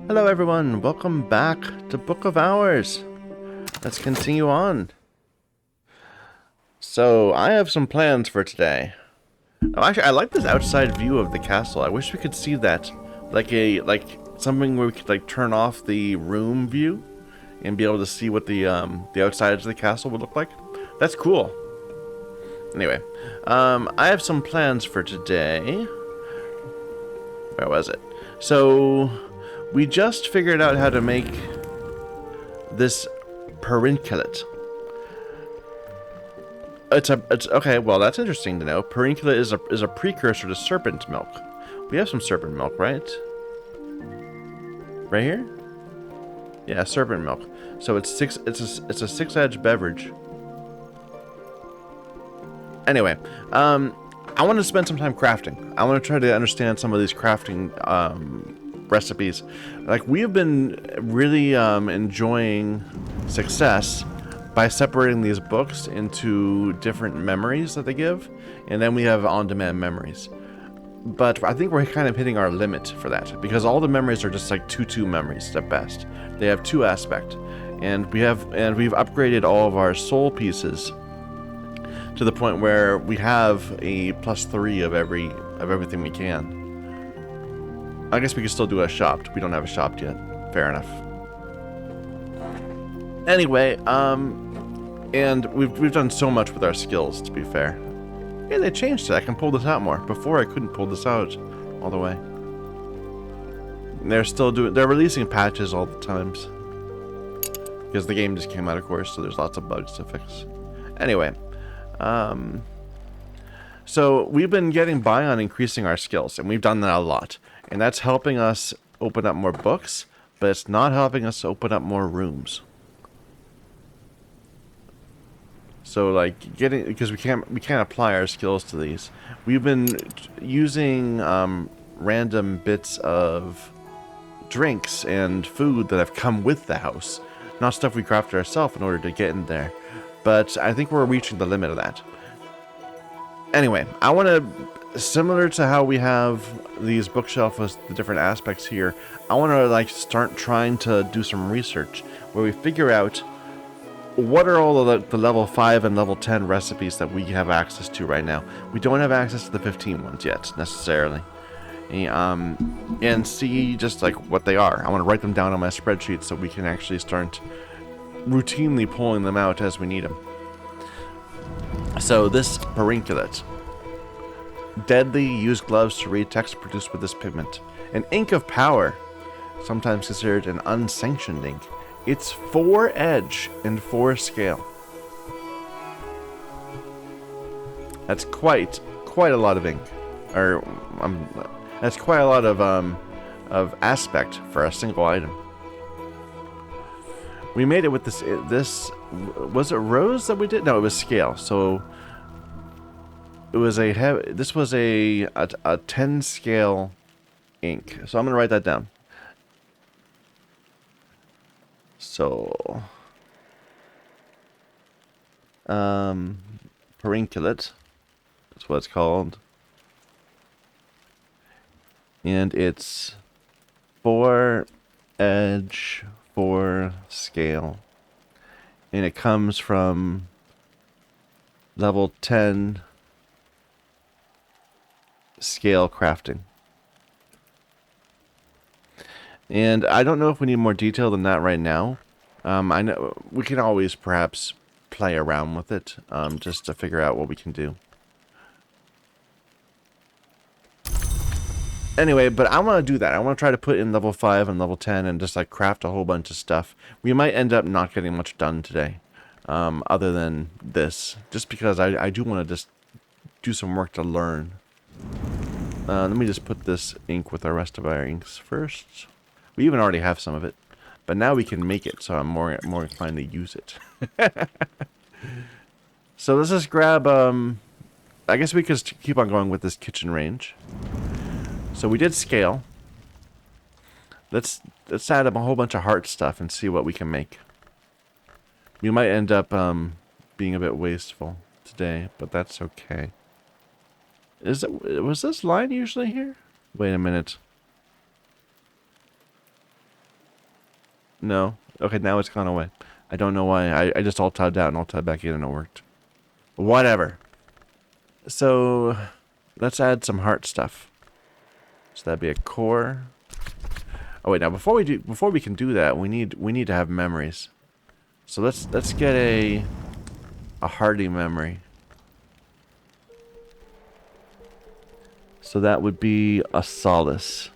Hello everyone, welcome back to Book of Hours. Let's continue on. So, I have some plans for today. Oh, actually, I like this outside view of the castle. I wish we could see that. Like something where we could like turn off the room view and be able to see what the outsides of the castle would look like. That's cool. Anyway, I have some plans for today. Where was it? So, we just figured out how to make this perinculate. It's okay. Well, that's interesting to know. Perinculate is a precursor to serpent milk. We have some serpent milk, right? Right here. Yeah, serpent milk. So it's a 6-edge beverage. Anyway, I want to spend some time crafting. I want to try to understand some of these crafting recipes. Like, we have been really enjoying success by separating these books into different memories that they give, and then we have on-demand memories. But I think we're kind of hitting our limit for that, because all the memories are just like 2-2 memories at best. They have 2 aspect, and we've upgraded all of our soul pieces to the point where we have a +3 of everything we can. I guess we could still do a shopped. We don't have a shopped yet. Fair enough. Anyway, and we've done so much with our skills, to be fair. Hey, they changed it. I can pull this out more. Before I couldn't pull this out all the way. They're releasing patches all the times. Because the game just came out, of course, so there's lots of bugs to fix. Anyway, so we've been getting by on increasing our skills, and we've done that a lot. And that's helping us open up more books, but it's not helping us open up more rooms. So like because we can't apply our skills to these. We've been using random bits of drinks and food that have come with the house, not stuff we crafted ourselves in order to get in there. But I think we're reaching the limit of that. Anyway, I want to, similar to how we have these bookshelves with the different aspects here, I want to like start trying to do some research where we figure out what are all of the level 5 and level 10 recipes that we have access to right now. We don't have access to the 15 ones yet, necessarily. And see just like what they are. I want to write them down on my spreadsheet so we can actually start routinely pulling them out as we need them. So this perinculate. Deadly, use gloves to read text produced with this pigment. An ink of power, sometimes considered an unsanctioned ink. It's 4-edge and 4-scale. That's quite a lot of ink, or that's quite a lot of aspect for a single item. We made it with this. Was it rose that we did? No, it was scale. So it was this was a 10 scale ink. So I'm gonna write that down. So, perinculate, that's what it's called, and it's 4-edge, 4-scale, and it comes from level 10 scale crafting. And I don't know if we need more detail than that right now. I know we can always perhaps play around with it, just to figure out what we can do. Anyway, but I want to do that. I want to try to put in level 5 and level 10 and just like craft a whole bunch of stuff. We might end up not getting much done today, other than this, just because I do want to just do some work to learn. Let me just put this ink with the rest of our inks first. We even already have some of it, but now we can make it, so I'm more inclined to use it. So let's just grab, I guess we could keep on going with this kitchen range. So we did scale. Let's add up a whole bunch of heart stuff and see what we can make. We might end up being a bit wasteful today, but that's okay. Was this line usually here? Wait a minute. No. Okay, now it's gone away. I don't know why. I just alt-tabbed out and alt-tabbed back in and it worked. Whatever. So, let's add some heart stuff. So that'd be a core. Oh wait, now before we can do that, we need to have memories. So let's get a hearty memory. So that would be a solace.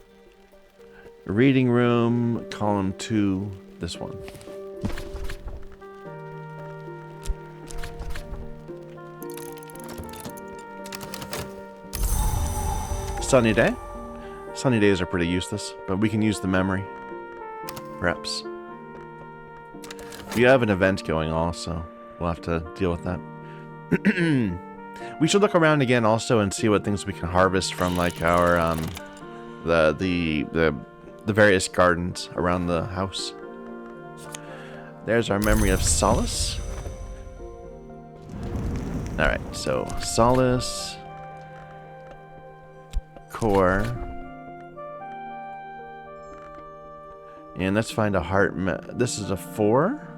Reading room, column 2, this one. Sunny day. Sunny days are pretty useless, but we can use the memory. Perhaps. We have an event going also. We'll have to deal with that. We should look around again also and see what things we can harvest from like our the various gardens around the house. There's our memory of solace. Alright, so solace, core, and let's find a heart. This is a 4.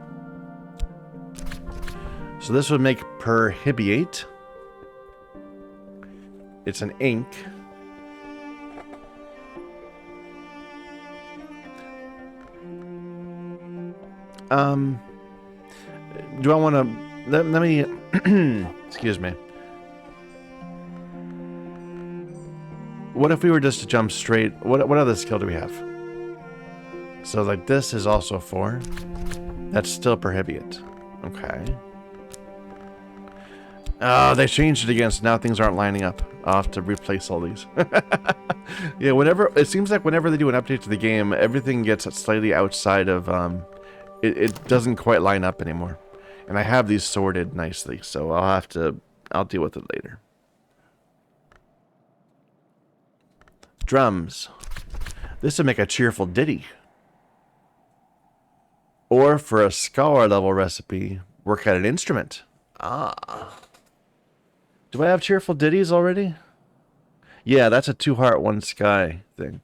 So this would make perhibiate. It's an ink. Do I want to... Let me... excuse me. What if we were just to jump straight... What other skill do we have? So, like, this is also 4. That's still prohibit. Okay. Oh, they changed it again, so now things aren't lining up. I'll have to replace all these. Yeah, whenever... It seems like whenever they do an update to the game, everything gets slightly outside of... It doesn't quite line up anymore. And I have these sorted nicely, so I'll deal with it later. Drums. This would make a cheerful ditty. Or for a scholar level recipe, work at an instrument. Ah. Do I have cheerful ditties already? Yeah, that's a 2 heart, 1 sky thing.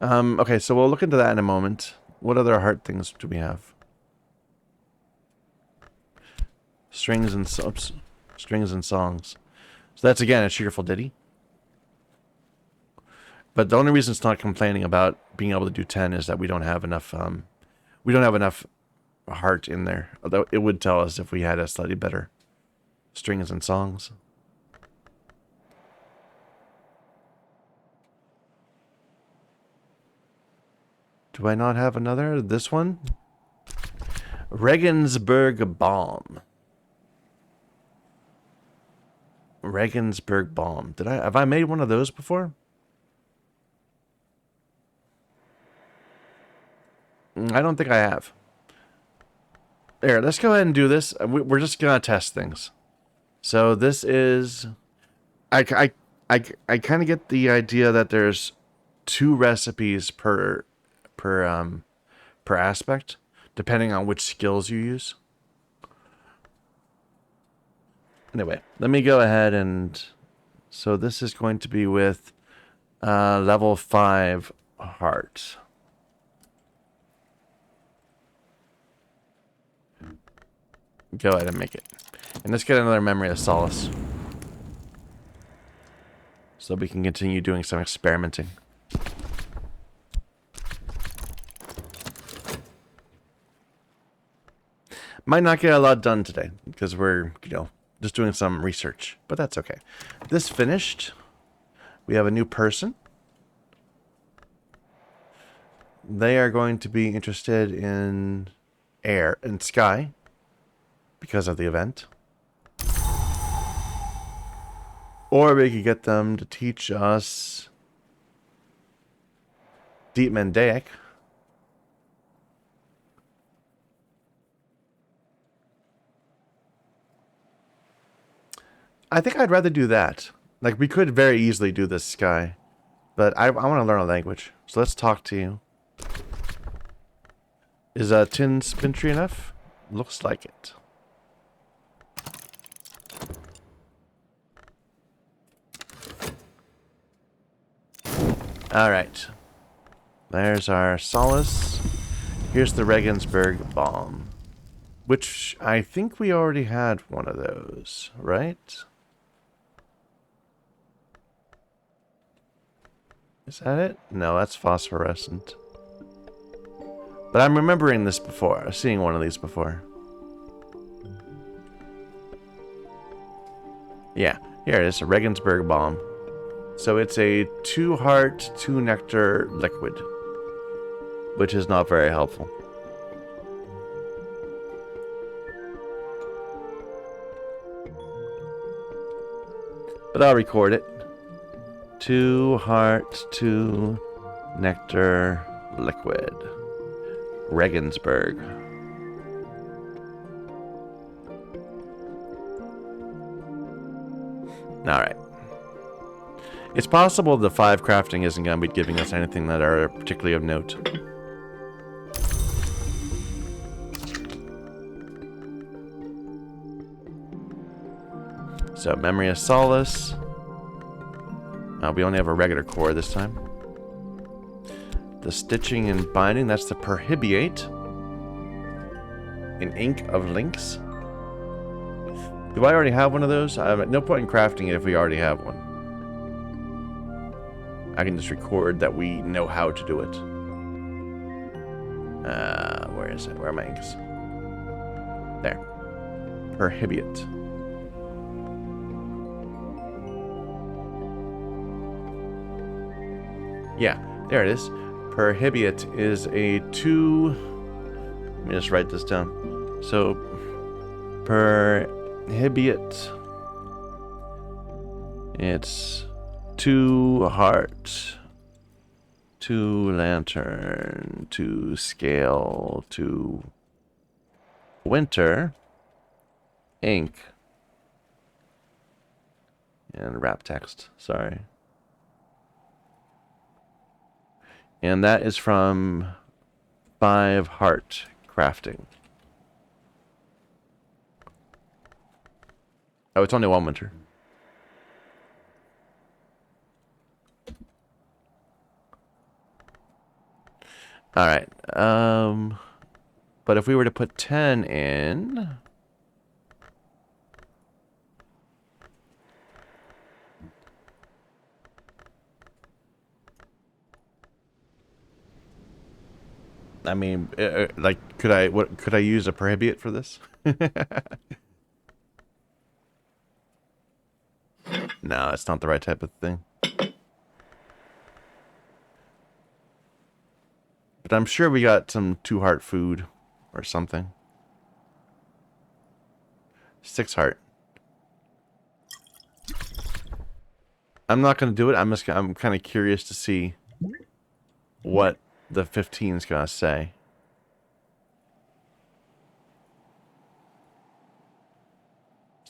Okay, so we'll look into that in a moment. What other heart things do we have? Strings and strings and songs. So that's again a cheerful ditty. But the only reason it's not complaining about being able to do 10 is that we don't have enough heart in there. Although it would tell us if we had a slightly better strings and songs. Do I not have another? This one? Regensburg Balm. Regensburg Balm. Have I made one of those before? I don't think I have. There, let's go ahead and do this. We're just gonna test things. So this is... I kind of get the idea that there's 2 recipes per aspect, depending on which skills you use. Anyway, let me go ahead and... So this is going to be with level 5 heart. Go ahead and make it. And let's get another memory of solace. So we can continue doing some experimenting. Might not get a lot done today because we're, just doing some research, but that's okay. This finished. We have a new person. They are going to be interested in air and sky because of the event. Or we could get them to teach us Deep Mendaic. I think I'd rather do that. Like, we could very easily do this sky. But I want to learn a language. So let's talk to you. Is tin spintry enough? Looks like it. Alright. There's our solace. Here's the Regensburg bomb. Which I think we already had one of those, right? Is that it? No, that's phosphorescent. But I'm remembering this before. Seeing one of these before. Yeah, here it is, a Regensburg bomb. So it's a 2 heart, 2 nectar liquid. Which is not very helpful. But I'll record it. 2 heart, 2 nectar liquid. Regensburg. Alright. It's possible the 5 crafting isn't going to be giving us anything that are particularly of note. So, Memory of Solace. We only have a regular core this time. The Stitching and Binding, that's the Perhibiate. An Ink of Links. Do I already have one of those? I have no point in crafting it if we already have one. I can just record that we know how to do it. Where is it? Where are my inks? There. Perhibiate. Yeah, there it is. Perhibiate is a 2... Let me just write this down. So, Perhibiate... It's 2 heart, 2 lantern, 2 scale, 2 winter, ink, and wrap text. Sorry. And that is from 5 heart crafting. Oh, it's only 1 winter. Alright. But if we were to put 10 in... I mean, like, could I use a Perhibiate for this? No, it's not the right type of thing. But I'm sure we got some 2 heart food or something. 6 heart. I'm not going to do it. I'm kind of curious to see what the 15 is going to say.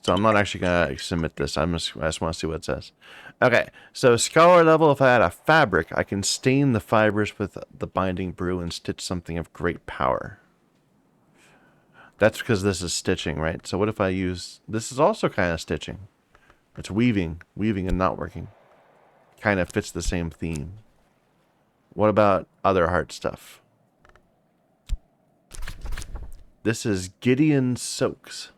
So I'm not actually going to submit this. I just want to see what it says. Okay, so scholar level, if I had a fabric, I can stain the fibers with the binding brew and stitch something of great power. That's because this is stitching, right? So what if I use... This is also kind of stitching. It's weaving and not working. Kind of fits the same theme. What about other heart stuff? This is Gideon Soaks.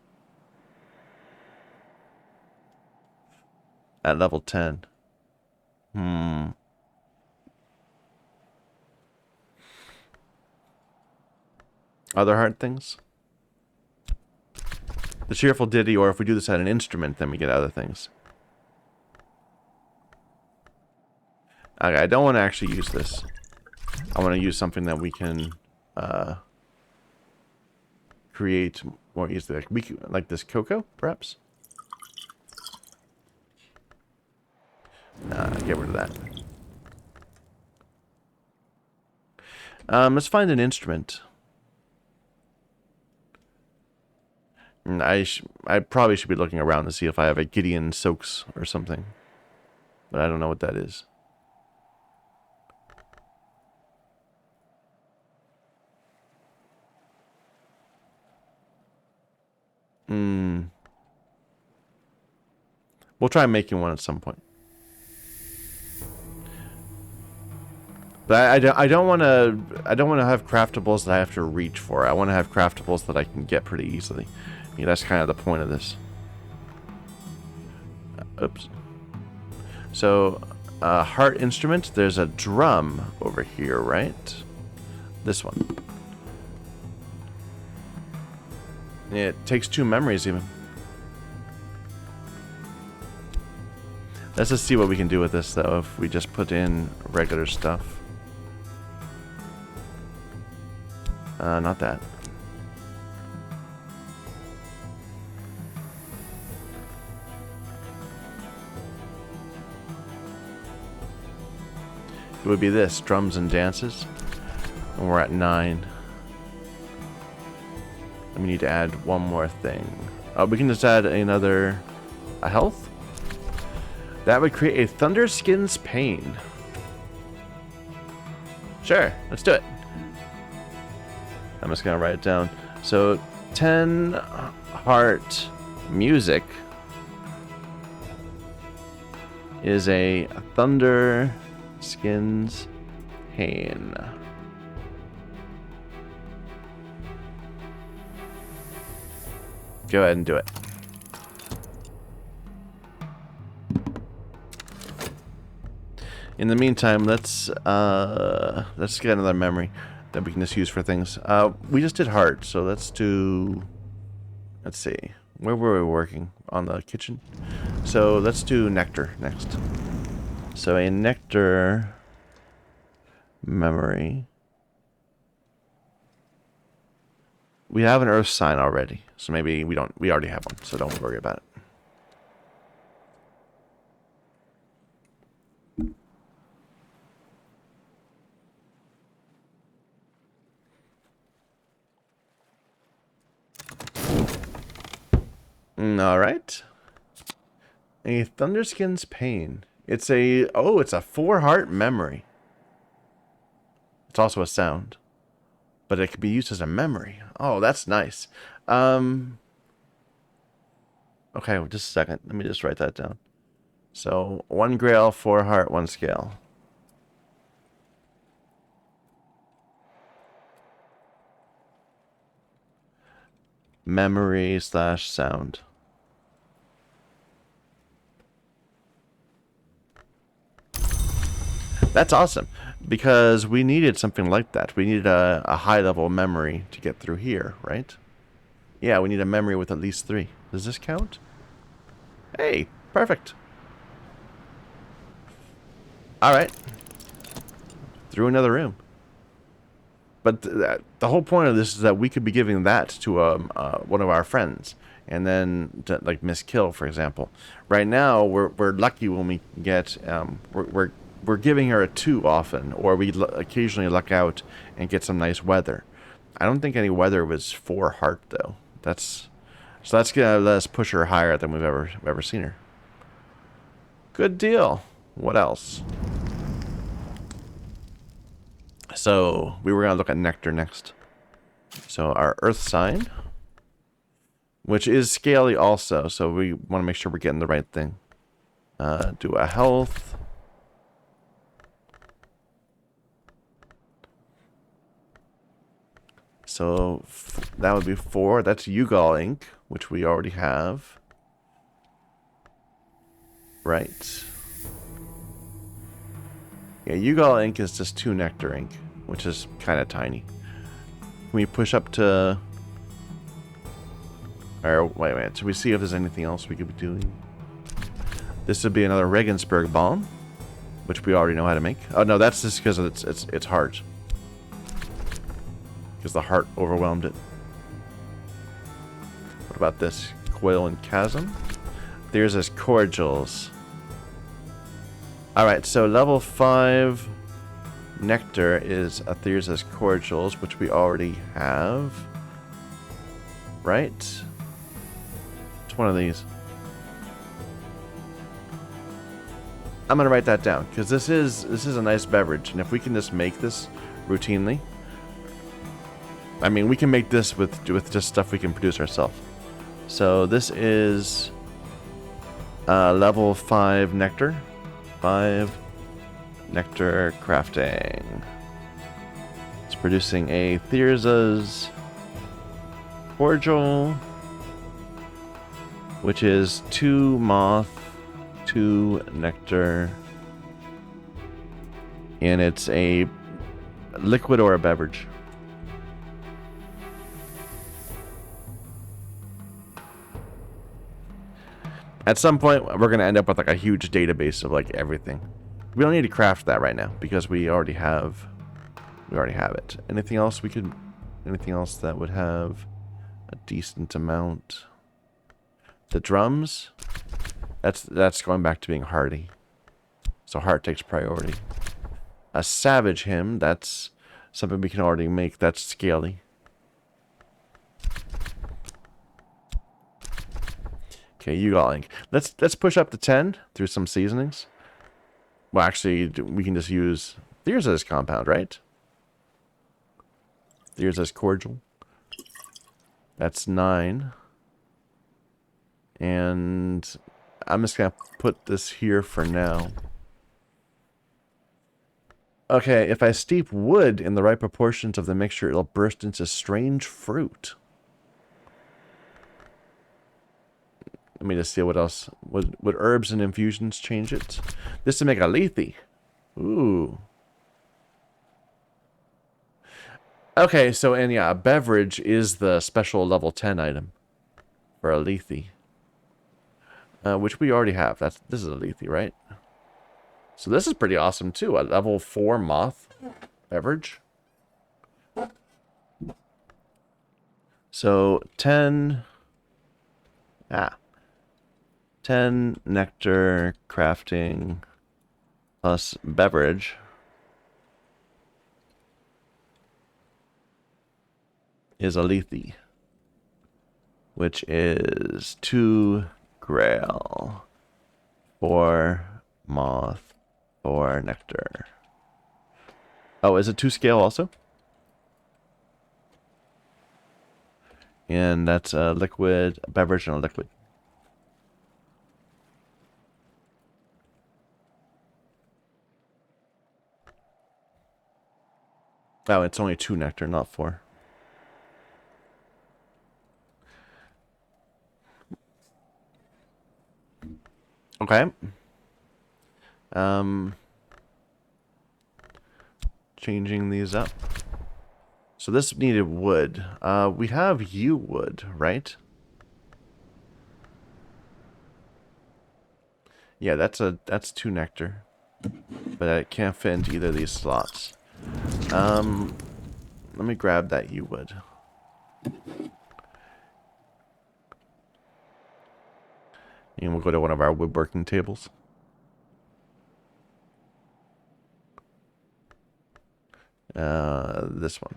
At level 10. Other hard things? The Cheerful Ditty, or if we do this at an instrument, then we get other things. Okay, I don't want to actually use this. I want to use something that we can create more easily. Like this cocoa, perhaps? Nah, get rid of that. Let's find an instrument. I probably should be looking around to see if I have a Gideon Soaks or something. But I don't know what that is. We'll try making one at some point. But I don't want to have craftables that I have to reach for. I want to have craftables that I can get pretty easily. I mean, that's kind of the point of this. Oops. So, heart instrument. There's a drum over here, right? This one. It takes 2 memories even. Let's just see what we can do with this though if we just put in regular stuff. Not that. It would be this, drums and dances. And we're at 9. And we need to add one more thing. We can just add another... a health? That would create a Thunderskin's Pain. Sure, let's do it. I'm just gonna write it down. So, 10 heart music is a Thunderskin's Pain. Go ahead and do it. In the meantime, let's get another memory that we can just use for things. We just did heart, so let's do... Let's see. Where were we working? On the kitchen? So let's do nectar next. So a nectar memory. We have an earth sign already, so maybe we already have one, so don't worry about it. Alright. A Thunderskin's Pain. It's a... Oh, it's a 4-heart memory. It's also a sound. But it can be used as a memory. Oh, that's nice. Okay, well, just a second. Let me just write that down. So, 1 grail, 4 heart, 1 scale. Memory / sound. That's awesome, because we needed something like that. We needed a high-level memory to get through here, right? Yeah, we need a memory with at least 3. Does this count? Hey, perfect. Alright. Through another room. But the whole point of this is that we could be giving that to one of our friends. And then, like Miss Kill, for example. Right now, we're lucky when we get... We're giving her a 2 often, or we occasionally luck out and get some nice weather. I don't think any weather was 4 heart though. So that's gonna let us push her higher than we've ever seen her. Good deal. What else? So we were gonna look at nectar next. So our earth sign, which is scaly also, so we want to make sure we're getting the right thing. Do a health. So that would be 4. That's Yugal ink, which we already have. Right. Yeah, Yugal ink is just 2 nectar ink, which is kind of tiny. Can we push up to... Or, wait. Should we see if there's anything else we could be doing? This would be another Regensburg bomb, which we already know how to make. Oh, no, that's just because it's heart. Because the heart overwhelmed it. What about this? Coil and Chasm. There's his cordials. Alright, so level 5 nectar is Athirza's cordials, which we already have. Right? It's one of these. I'm gonna write that down, because this is a nice beverage, and if we can just make this routinely, I mean, we can make this with just stuff we can produce ourselves. So this is level 5 nectar. 5 Nectar crafting. It's producing a Thyrza's cordial, which is 2 moth, 2 nectar, and it's a liquid or a beverage. At some point, we're going to end up with like a huge database of like everything. We don't need to craft that right now because we already have it. Anything else that would have a decent amount? The drums, that's going back to being hardy. So heart takes priority. A savage hymn, that's something we can already make. That's scaly. Okay, you got ink. Let's push up to 10 through some seasonings. Well, actually, we can just use Thyrza's compound, right? Thyrza's cordial. That's 9. And I'm just going to put this here for now. Okay, if I steep wood in the right proportions of the mixture, it'll burst into strange fruit. Let me just see what else. Would herbs and infusions change it? This to make a lethe. Ooh. Okay, so, and yeah, a beverage is the special level 10 item for a lethe. Which we already have. This is a lethe, right? So this is pretty awesome too. A level 4 moth beverage. So 10 nectar crafting plus beverage is a lethe, which is 2 grail, 4 moth, 4 nectar. Oh, is it 2 scale also? And that's a liquid, a beverage, and a liquid. Oh, it's only 2 nectar, not 4. Okay. Changing these up. So this needed wood. We have yew wood, right? Yeah, that's 2 nectar. But it can't fit into either of these slots. Let me grab that yew wood. And we'll go to one of our woodworking tables. This one.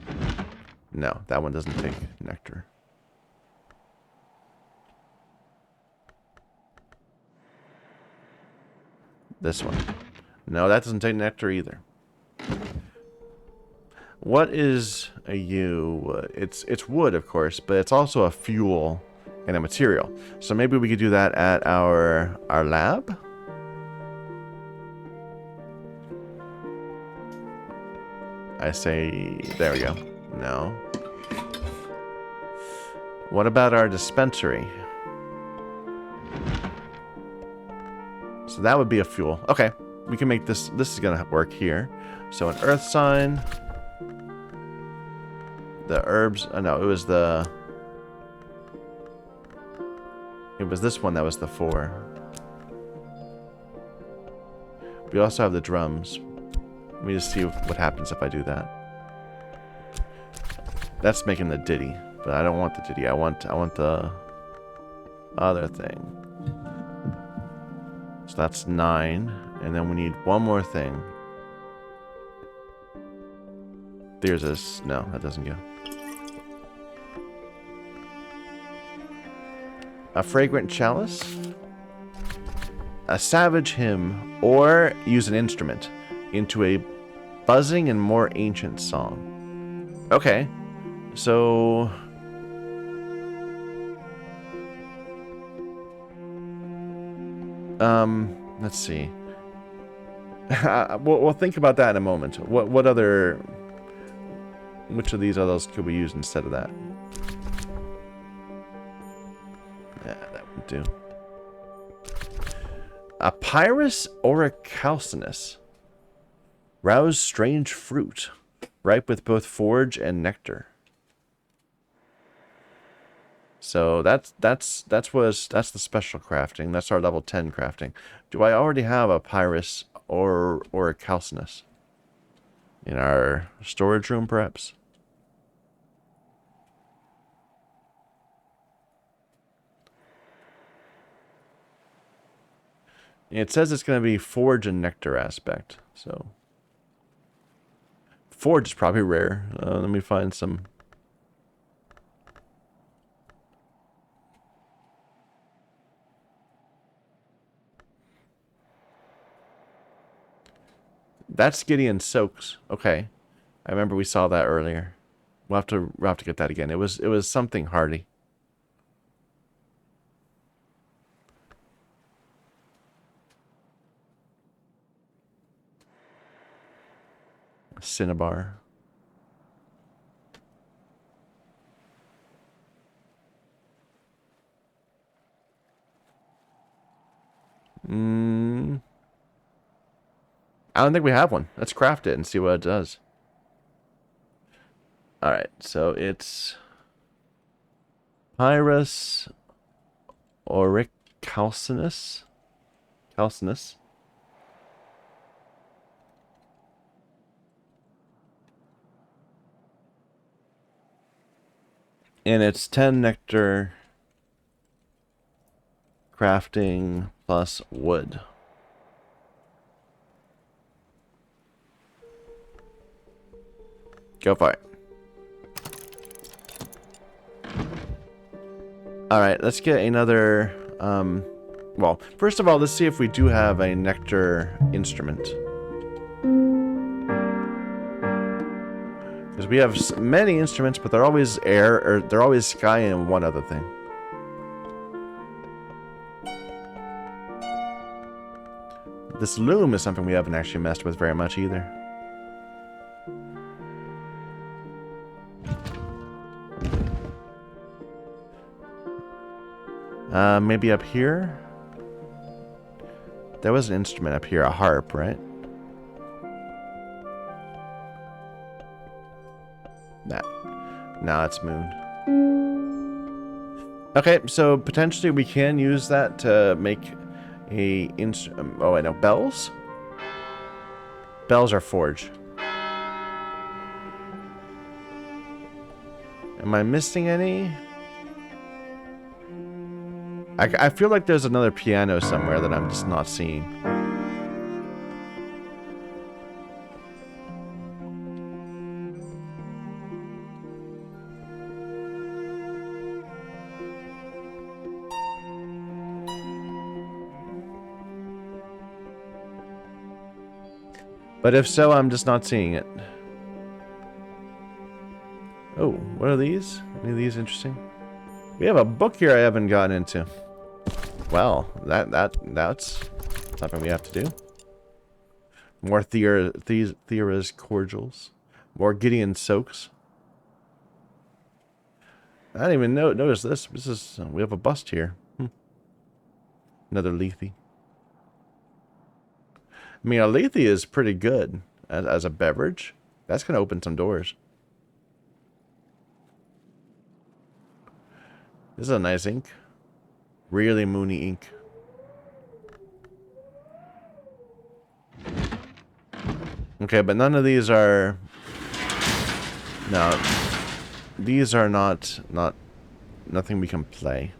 No, that one doesn't take nectar. This one. No, that doesn't take nectar either. What is a yew? It's wood, of course, but it's also a fuel and a material. So maybe we could do that at our lab? I say, there we go. No. What about our dispensary? So that would be a fuel. Okay, we can make this. This is gonna work here. So an earth sign. The herbs. Oh no, it was this one that was the 4. We also have the drums. Let me just see what happens if I do that. That's making the ditty, but I don't want the ditty. I want the other thing. So that's 9, and then we need one more thing. There's this. No, that doesn't go. A fragrant chalice, a savage hymn, or use an instrument into a buzzing and more ancient song. Okay, so let's see. We'll think about that in a moment. What other... Which of these others could we use instead of that? Yeah, that would do. A Pyrus orichalcinus. Rouse strange fruit. Ripe with both forage and nectar. So that's the special crafting. That's our level 10 crafting. Do I already have a Pyrus or a Calcinus in our storage room, perhaps? It says it's going to be forage and nectar aspect. So forage is probably rare. Let me find some. That's Gideon Soaks. Okay, I remember we saw that earlier. We'll have to get that again. It was something hardy. Cinnabar. I don't think we have one. Let's craft it and see what it does. Alright, so it's Pyrus orichalcinus. Calcinus. And it's 10 nectar crafting plus wood. Go for it. Alright, let's get another... well, first of all, let's see if we do have a nectar instrument. Because we have many instruments, but they're always air, or they're always sky and one other thing. This loom is something we haven't actually messed with very much either. Maybe up here? There was an instrument up here, a harp, right? Nah. Now it's moon. Okay, so potentially we can use that to make a oh, I know, bells? Bells are forge. Am I missing any? I feel like there's another piano somewhere that I'm just not seeing. But if so, I'm just not seeing it. Oh, what are these? Any of these interesting? We have a book here I haven't gotten into. Well, that's something we have to do. More Thea's cordials. More Gideon Soaks. I didn't even notice this. This is we have a bust here. Another Lethe. I mean, a Lethe is pretty good as a beverage. That's gonna open some doors. This is a nice ink. Really moony ink. Okay, but none of these are... No. These are not nothing we can play.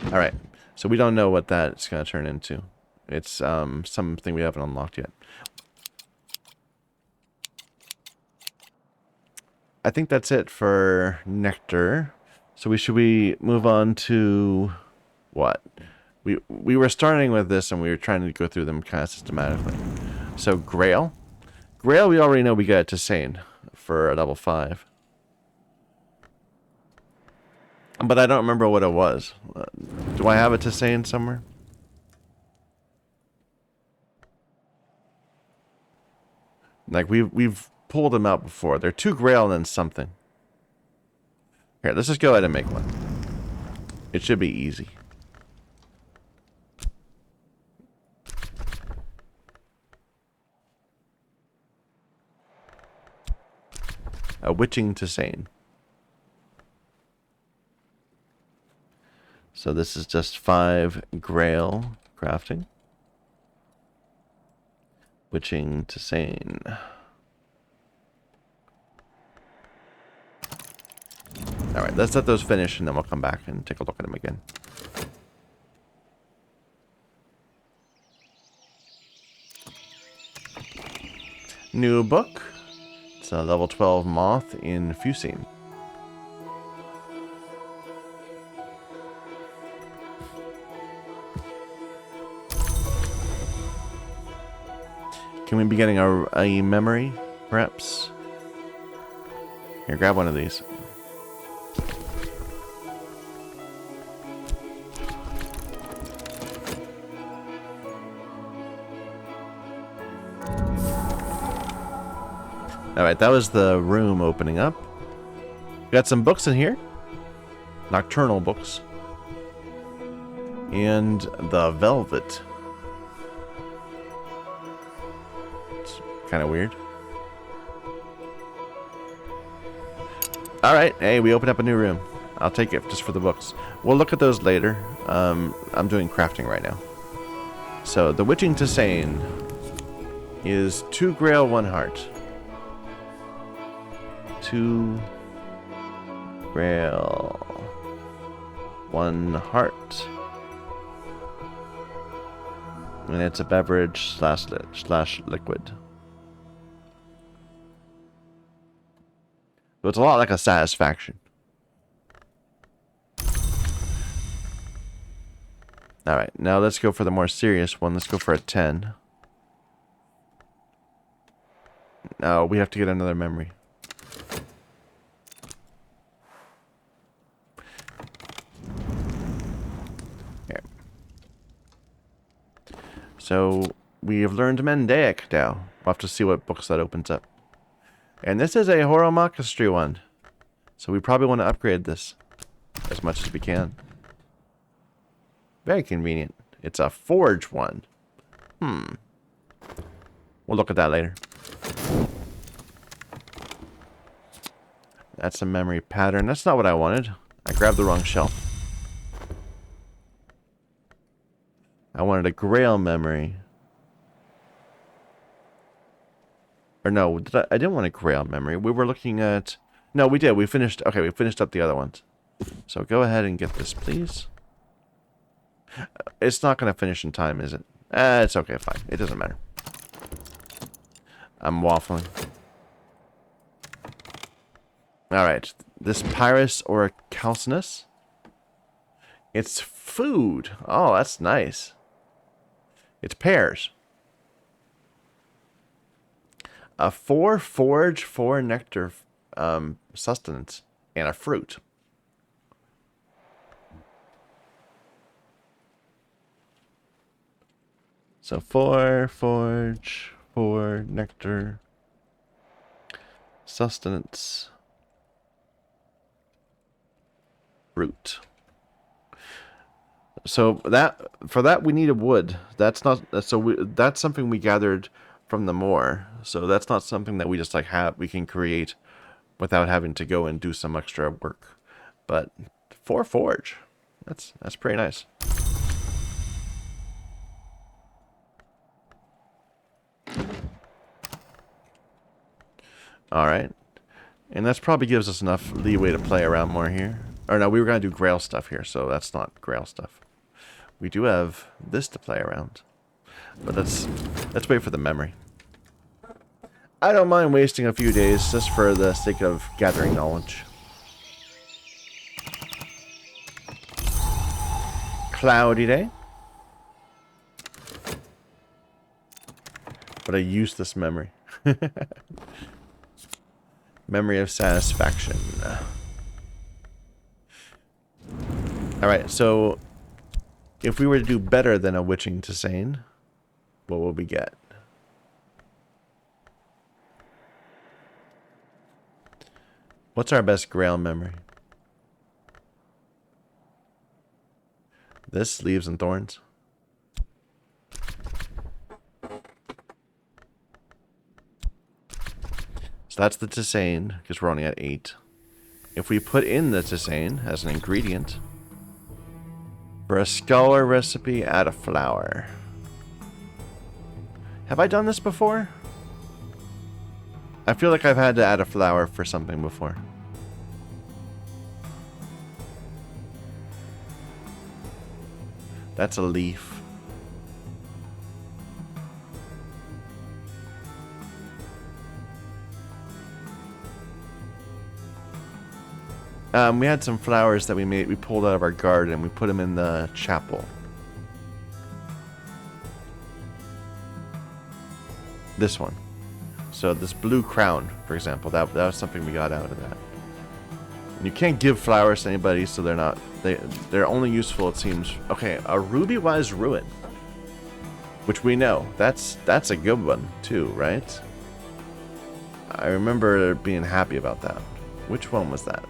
Alright. So we don't know what that's going to turn into. It's something we haven't unlocked yet. I think that's it for nectar. So should we move on to what? We were starting with this and we were trying to go through them kind of systematically. So Grail. Grail we already know we got Tisane for a level 5. But I don't remember what it was. Do I have a Tisane somewhere? Like we've pulled them out before. They're 2 grail and then something. Here, let's just go ahead and make one. It should be easy. A witching to sane. So this is just 5 grail crafting. Witching to sane. Alright, let's let those finish and then we'll come back and take a look at them again. New book. It's a level 12 moth in Fusine. Can we be getting a memory, perhaps? Here, grab one of these. Alright, that was the room opening up. Got some books in here. Nocturnal books. And the velvet. It's kind of weird. Alright, hey, we opened up a new room. I'll take it just for the books. We'll look at those later. I'm doing crafting right now. So, the Witching to Sane is 2 grail, 1 heart. 2 grail, 1 heart. And it's a beverage slash liquid. So it's a lot like a satisfaction. Alright, now let's go for the more serious one. Let's go for a 10. Now we have to get another memory. Here. So we have learned Mendaic now. We'll have to see what books that opens up. And this is a Horomakastri one. So we probably want to upgrade this as much as we can. Very convenient. It's a forge one. We'll look at that later. That's a memory pattern. That's not what I wanted. I grabbed the wrong shelf. I wanted a grail memory. Or no, I didn't want a grail memory. We were looking at... No, we did. We finished... Okay, we finished up the other ones. So go ahead and get this, please. It's not going to finish in time, is it? It's okay, fine. It doesn't matter. I'm waffling. Alright. This Pyrus or Calcinus. It's food. Oh, that's nice. It's pears. A 4 forage, 4 nectar sustenance, and a fruit. So 4 forage, 4 nectar, sustenance, fruit. So for that we need a wood. That's not that's something we gathered from the moor. So that's not something that we just like we can create without having to go and do some extra work. But 4 forge. That's pretty nice. Alright. And that probably gives us enough leeway to play around more here. Or no, we were going to do grail stuff here, so that's not grail stuff. We do have this to play around. But let's wait for the memory. I don't mind wasting a few days just for the sake of gathering knowledge. Cloudy day. But a useless memory. Memory of satisfaction. Alright, so if we were to do better than a Witching to Sane, what will we get? What's our best Grail memory? This, Leaves and Thorns. So that's the Tisane, because we're only at 8. If we put in the Tisane as an ingredient, for a scholar recipe, add a flower. Have I done this before? I feel like I've had to add a flower for something before. That's a leaf. We had some flowers that we pulled out of our garden and we put them in the chapel. This one. So this blue crown, for example, that was something we got out of that. And you can't give flowers to anybody, so they're only useful, it seems. Okay, a ruby-wise ruin, which we know that's a good one too, right? I remember being happy about that. Which one was that?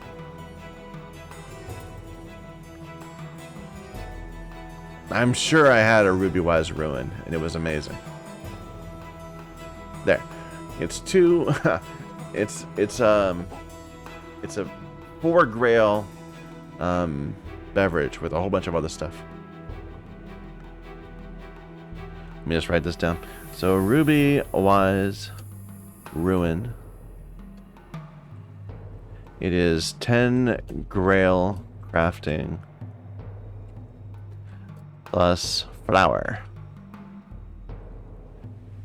I'm sure I had a ruby-wise ruin, and it was amazing. There. It's two. it's a 4 grail beverage with a whole bunch of other stuff. Let me just write this down. So ruby wise ruin. It is 10 grail crafting plus flour.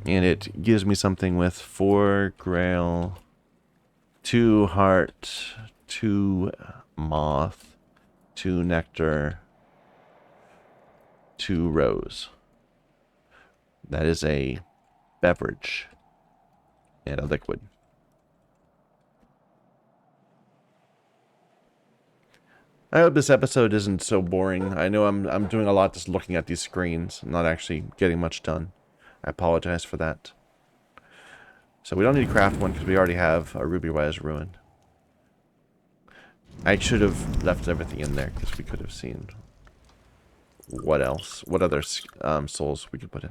And it gives me something with 4 grail, 2 heart, 2 moth, 2 nectar, 2 rose. That is a beverage and a liquid. I hope this episode isn't so boring. I know I'm doing a lot just looking at these screens. I'm not actually getting much done. I apologize for that. So we don't need to craft one because we already have a ruby-wise ruin. I should have left everything in there because we could have seen what else, what other souls we could put in.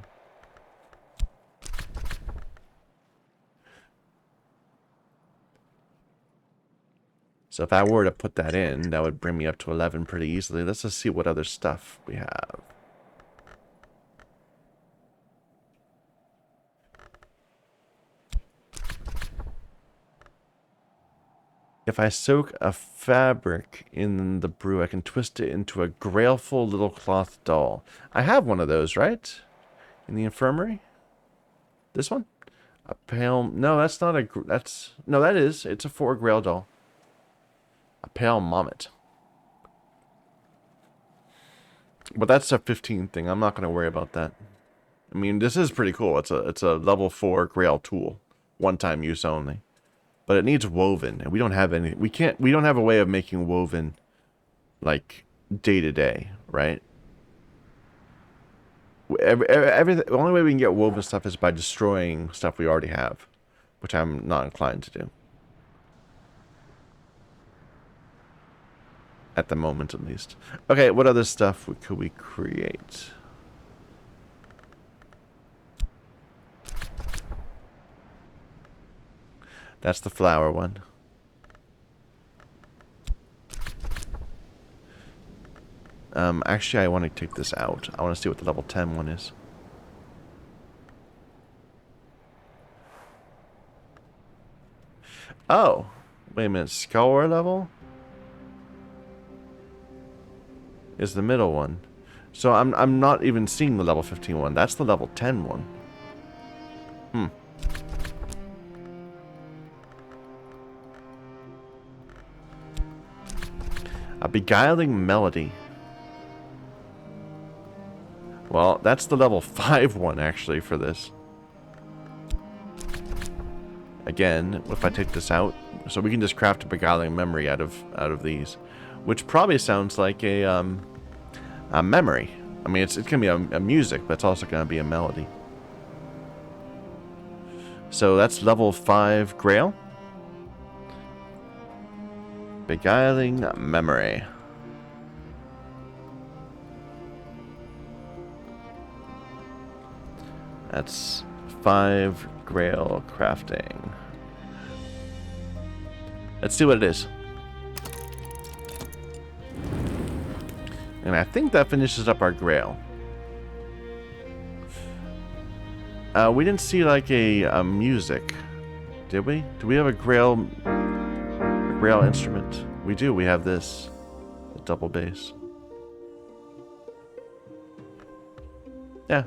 So if I were to put that in, that would bring me up to 11 pretty easily. Let's just see what other stuff we have. If I soak a fabric in the brew, I can twist it into a grailful little cloth doll. I have one of those, right? In the infirmary? This one? A pale... No, that's not a... That's... No, that is. It's a 4 grail doll. A pale mommet. But that's a 15 thing. I'm not going to worry about that. I mean, this is pretty cool. It's a level 4 grail tool. One-time use only. But it needs woven, and we don't have any. We don't have a way of making woven, like day to day, right? The only way we can get woven stuff is by destroying stuff we already have, which I'm not inclined to do. At the moment, at least. Okay, what other stuff could we create? That's the flower one. Actually, I want to take this out. I want to see what the level 10 one is. Oh, wait a minute. Scholar level is the middle one. So I'm not even seeing the level 15 one. That's the level 10 one. A beguiling melody. Well, that's the level 5 one, actually, for this. Again, if I take this out, so we can just craft a beguiling memory out of these, which probably sounds like a memory. I mean, it's gonna be a music, but it's also gonna be a melody. So that's level 5 Grail. Beguiling memory. That's 5 grail crafting. Let's see what it is. And I think that finishes up our grail. We didn't see like a music, did we? Do we have a grail instrument? We do. We have this, the double bass. Yeah.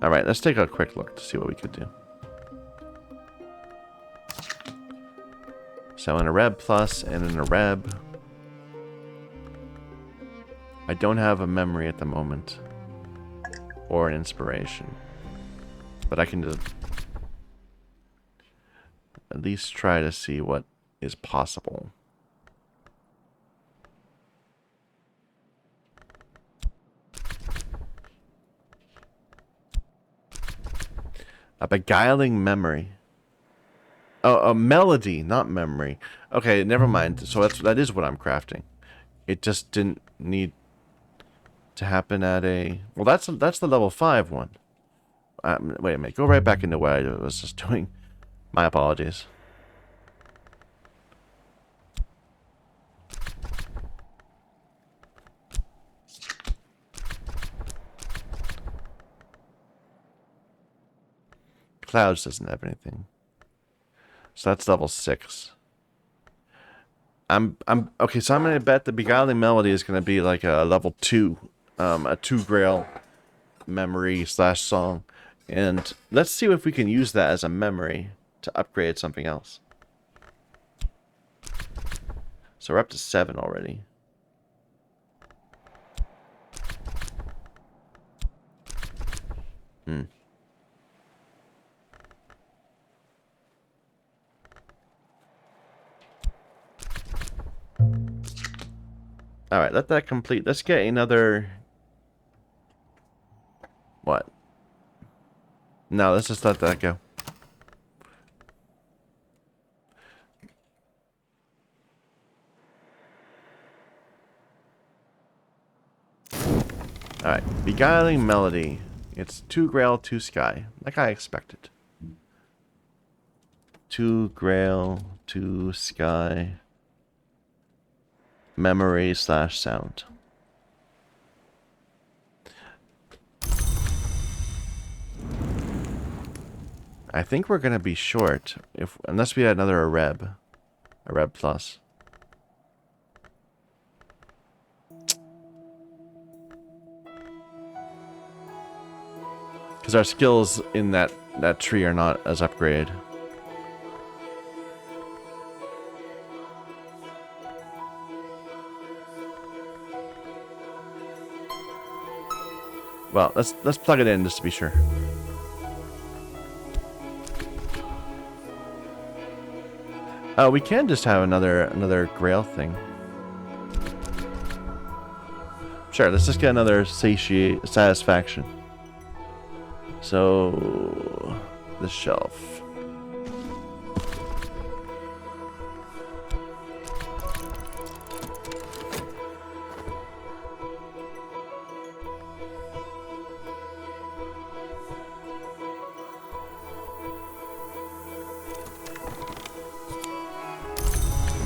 All right, let's take a quick look to see what we could do. So in a Reb Plus and in a Reb. I don't have a memory at the moment. Or an inspiration. But I can just at least try to see what is possible. A beguiling memory. Oh, a melody, not memory. Okay, never mind. So that is what I'm crafting. It just didn't need to happen at a... Well, that's the level 5 one. Wait a minute. Go right back into what I was just doing. My apologies. Clouds doesn't have anything. So that's level 6. Okay, so I'm gonna bet the Beguiling Melody is gonna be like a level 2. A 2 grail memory / song. And let's see if we can use that as a memory to upgrade something else. So we're up to 7 already. Alright, let that complete. Let's get another... What? No, let's just let that go. Alright, Beguiling Melody. It's 2 Grail, 2 Sky, like I expected. 2 Grail, 2 Sky. Memory / sound. I think we're gonna be short unless we had another Reb Plus. Because our skills in that tree are not as upgraded. Well, let's plug it in just to be sure. We can just have another Grail thing. Sure, let's just get another satisfaction. So, the shelf.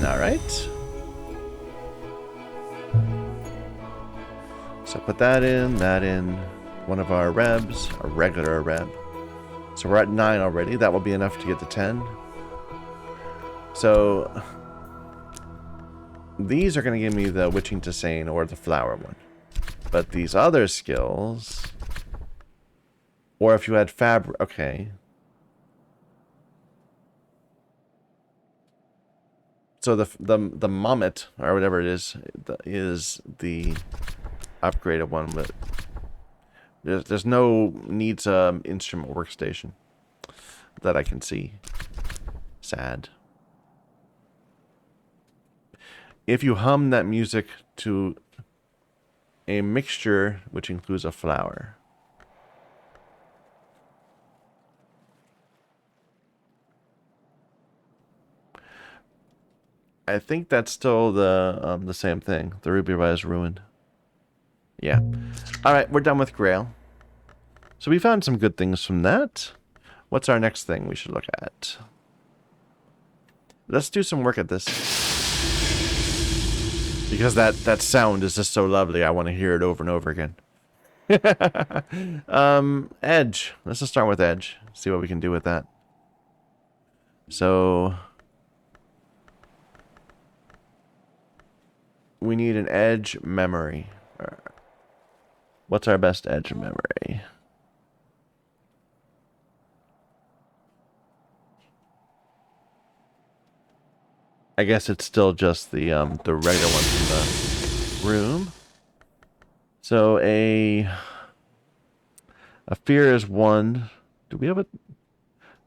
Alright. So put that in, one of our Rebs, a regular Reb. So we're at 9 already. That will be enough to get to 10. So these are going to give me the Witching Tisane or the flower one. But these other skills, or if you had fabric, okay. So the Mommet, or whatever it is the upgraded one, but there's no needs instrument workstation that I can see. Sad. If you hum that music to a mixture which includes a flower. I think that's still the same thing. The Ruby Rise ruined. Yeah. All right, we're done with Grail. So we found some good things from that. What's our next thing we should look at? Let's do some work at this. Because that sound is just so lovely, I want to hear it over and over again. Edge. Let's just start with Edge. See what we can do with that. So we need an Edge memory. What's our best Edge memory? I guess it's still just the regular one from the room. So a fear is 1. Do we have a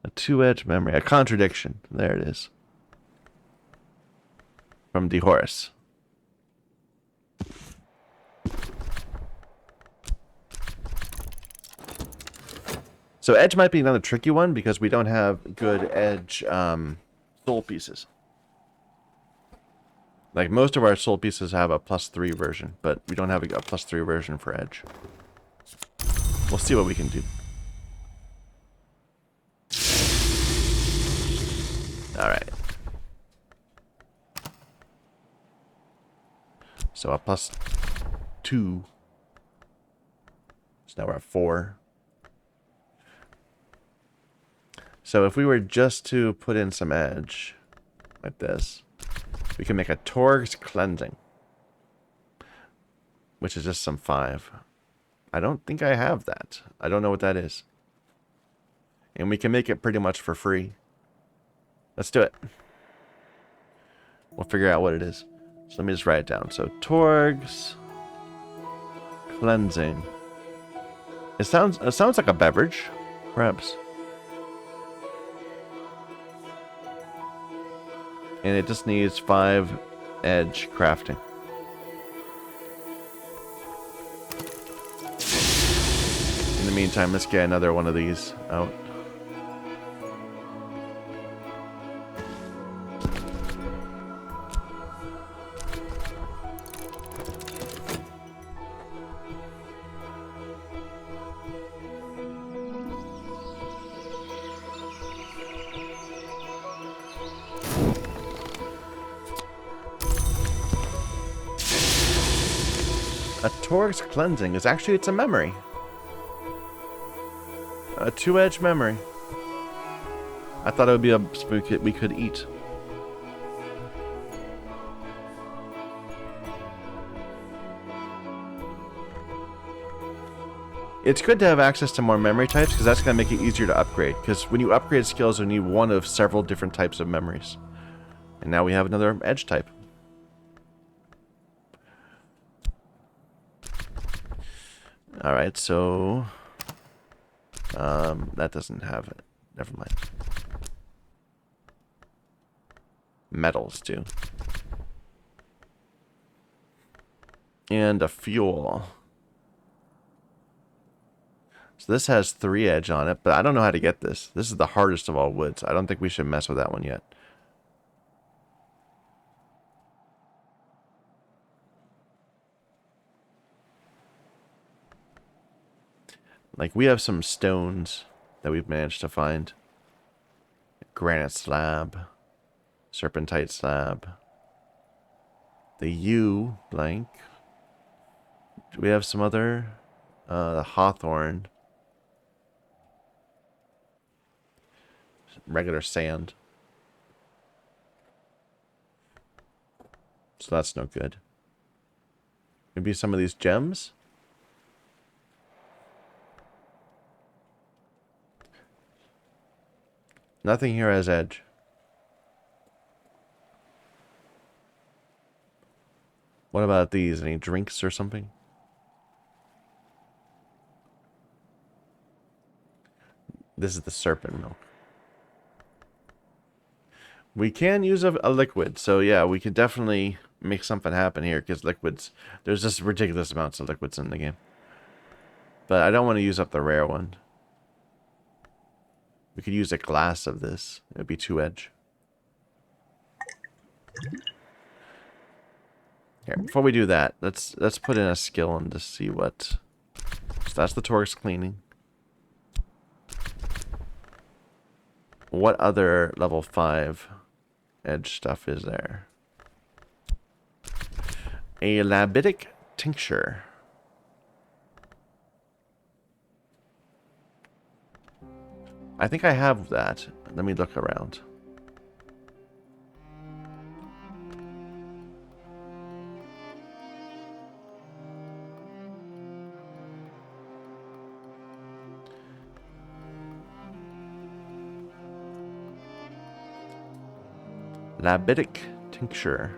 2-edge memory? A contradiction. There it is. From DeHorace. So Edge might be another tricky one because we don't have good Edge soul pieces. Like most of our soul pieces have a +3 version, but we don't have a +3 version for Edge. We'll see what we can do. Alright. So a +2. So now we're at 4. So if we were just to put in some Edge, like this, we can make a Torg's Cleansing, which is just some 5. I don't think I have that. I don't know what that is. And we can make it pretty much for free. Let's do it. We'll figure out what it is. So let me just write it down. So Torg's Cleansing. It sounds like a beverage, perhaps. And it just needs 5 Edge crafting. In the meantime, let's get another one of these out. A Torg's Cleansing is actually, it's a memory. A 2-edge memory. I thought it would be a we could eat. It's good to have access to more memory types because that's going to make it easier to upgrade. Because when you upgrade skills, you need one of several different types of memories. And now we have another Edge type. Alright, so that doesn't have it. Never mind. Metals do. And a fuel. So this has 3 edge on it, but I don't know how to get this. This is the hardest of all woods. I don't think we should mess with that one yet. Like, we have some stones that we've managed to find. Granite slab. Serpentite slab. The U blank. Do we have some other? The hawthorn. Regular sand. So that's no good. Maybe some of these gems? Nothing here has edge. What about these? Any drinks or something? This is the serpent milk. We can use a liquid, so yeah, we can definitely make something happen here, because liquids, there's just ridiculous amounts of liquids in the game. But I don't want to use up the rare one. We could use a glass of this. It would be 2 edge. Here, before we do that, let's put in a skill and just see what. So that's the Torx cleaning. What other level 5 edge stuff is there? A labitic tincture. I think I have that. Let me look around. Labitic tincture.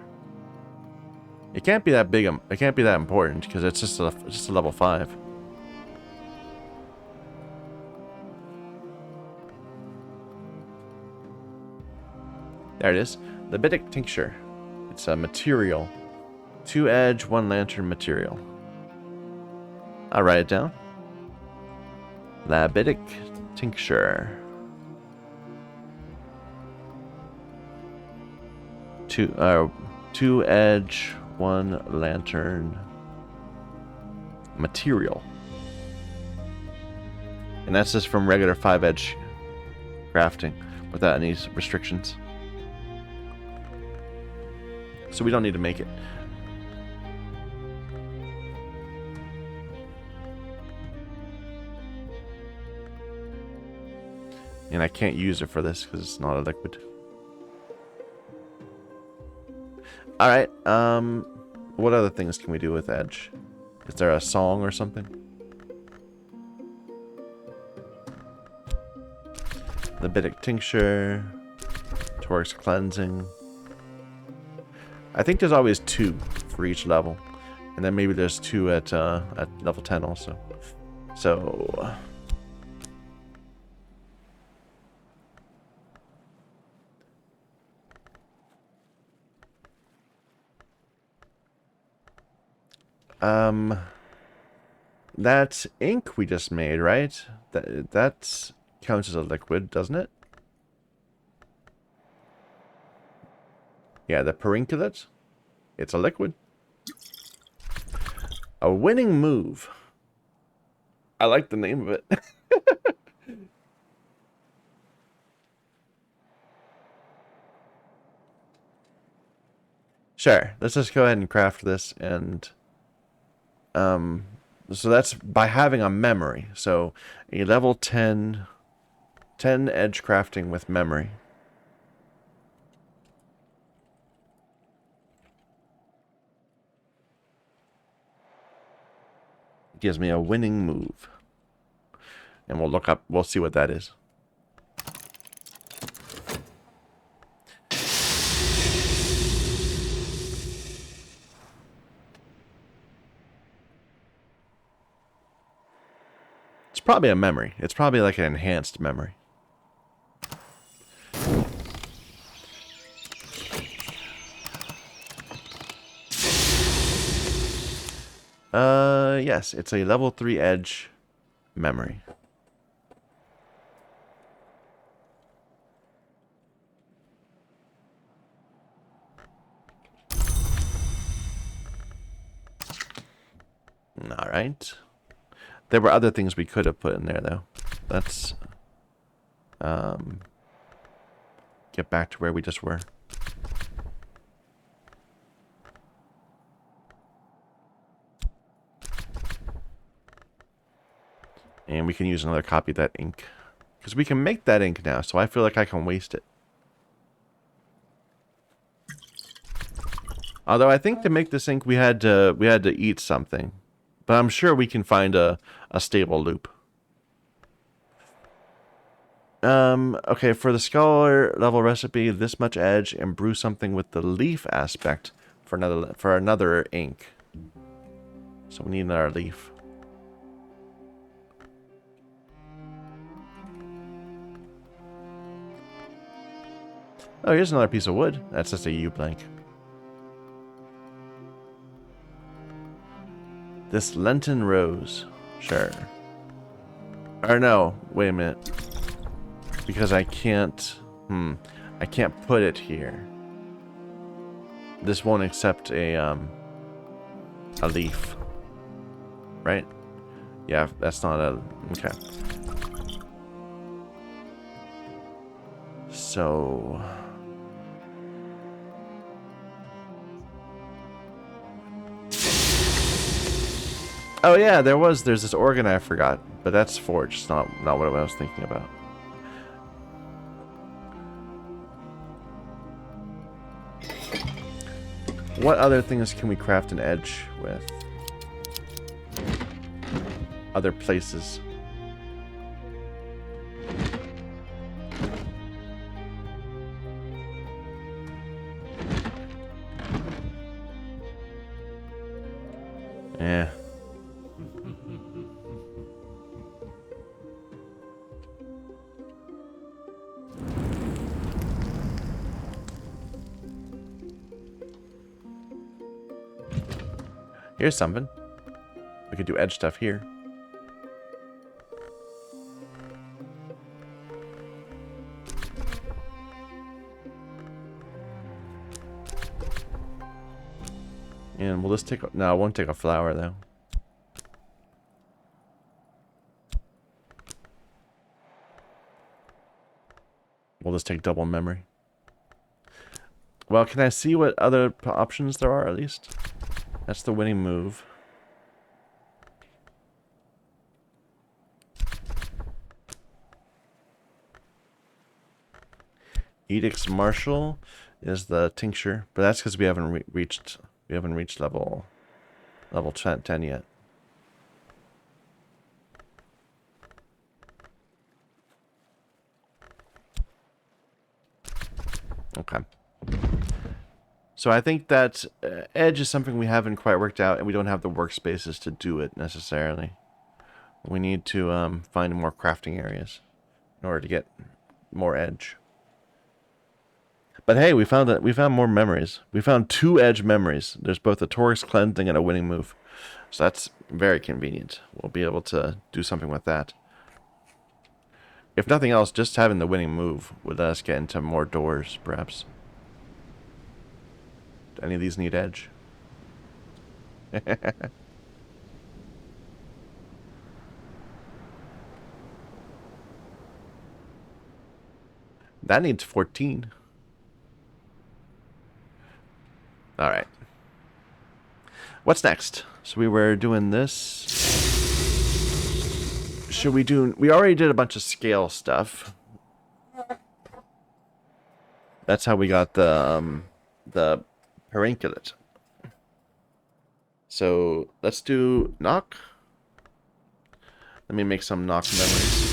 It can't be that big. It can't be that important because it's just a level 5. There it is. Labitic tincture. It's a material. 2 edge, 1 lantern material. I'll write it down. Labitic tincture. 2 edge, 1 lantern material. And that's just from regular 5 edge crafting without any restrictions. So we don't need to make it. And I can't use it for this because it's not a liquid. Alright, what other things can we do with edge? Is there a song or something? Labitic tincture. Torx cleansing. I think there's always 2 for each level. And then maybe there's 2 at level 10 also. So... That ink we just made, right? That counts as a liquid, doesn't it? Yeah, the Perunculate. It's a liquid. A winning move. I like the name of it. Sure, let's just go ahead and craft this and... so that's by having a memory. So a level 10 edge crafting with memory. Gives me a winning move. And we'll see what that is. It's probably a memory. It's probably like an enhanced memory. Yes, it's a level 3 edge memory. All right. There were other things we could have put in there, though. Let's get back to where we just were. And we can use another copy of that ink. Because we can make that ink now, so I feel like I can waste it. Although I think to make this ink we had to eat something. But I'm sure we can find a stable loop. Okay, for the scholar level recipe, this much edge and brew something with the leaf aspect for another ink. So we need another leaf. Oh, here's another piece of wood. That's just a U-blank. This Lenten rose. Sure. Or no, wait a minute. Because I can't... I can't put it here. this won't accept a leaf, right? Yeah, that's not a... Okay. So... Oh yeah, there's this organ I forgot, but that's forged, not what I was thinking about. What other things can we craft an edge with? Other places. Yeah. Here's something. We could do edge stuff here. And will this take... No, it won't take a flower, though. We'll just take double memory. Well, can I see what other options there are, at least? That's the winning move. Edict's Marshal is the tincture, but that's because we haven't reached level 10 yet. Okay. So I think that edge is something we haven't quite worked out, and we don't have the workspaces to do it necessarily. We need to find more crafting areas in order to get more edge. But hey, we found more memories. We found 2 edge memories. There's both a Taurus cleansing and a winning move. So that's very convenient. We'll be able to do something with that. If nothing else, just having the winning move would let us get into more doors, perhaps. Do any of these need edge? That needs 14. Alright. What's next? So we were doing this. Should we do... We already did a bunch of scale stuff. That's how we got the Perenculate. So let's do knock. Let me make some knock memories.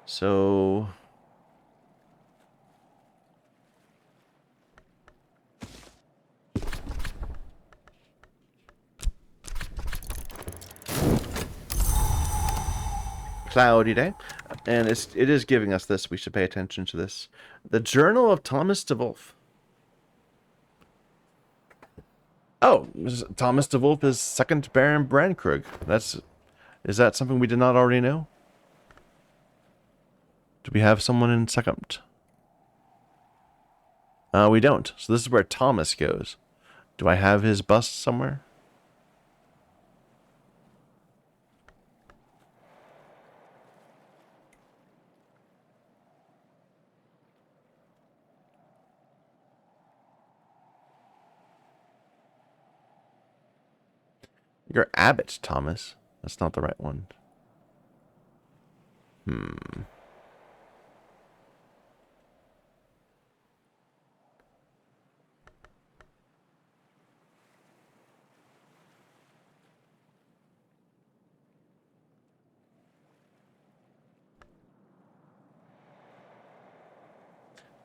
So... Cloudy day, and it is giving us this. We should pay attention to this. The Journal of Thomas de Wolf. Oh, Thomas de Wolf is 2nd Baron Brandkrug. Is that something we did not already know? Do we have someone in 2nd? We don't. So this is where Thomas goes. Do I have his bust somewhere? You're Abbot, Thomas. That's not the right one.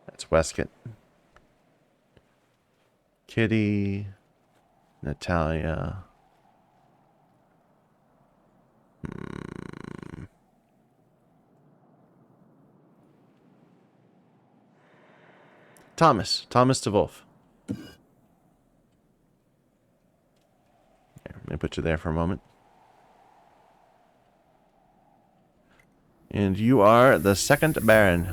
That's Westcott. Kitty. Natalia. Thomas de Wolf. Here, let me put you there for a moment. And you are the 2nd Baron.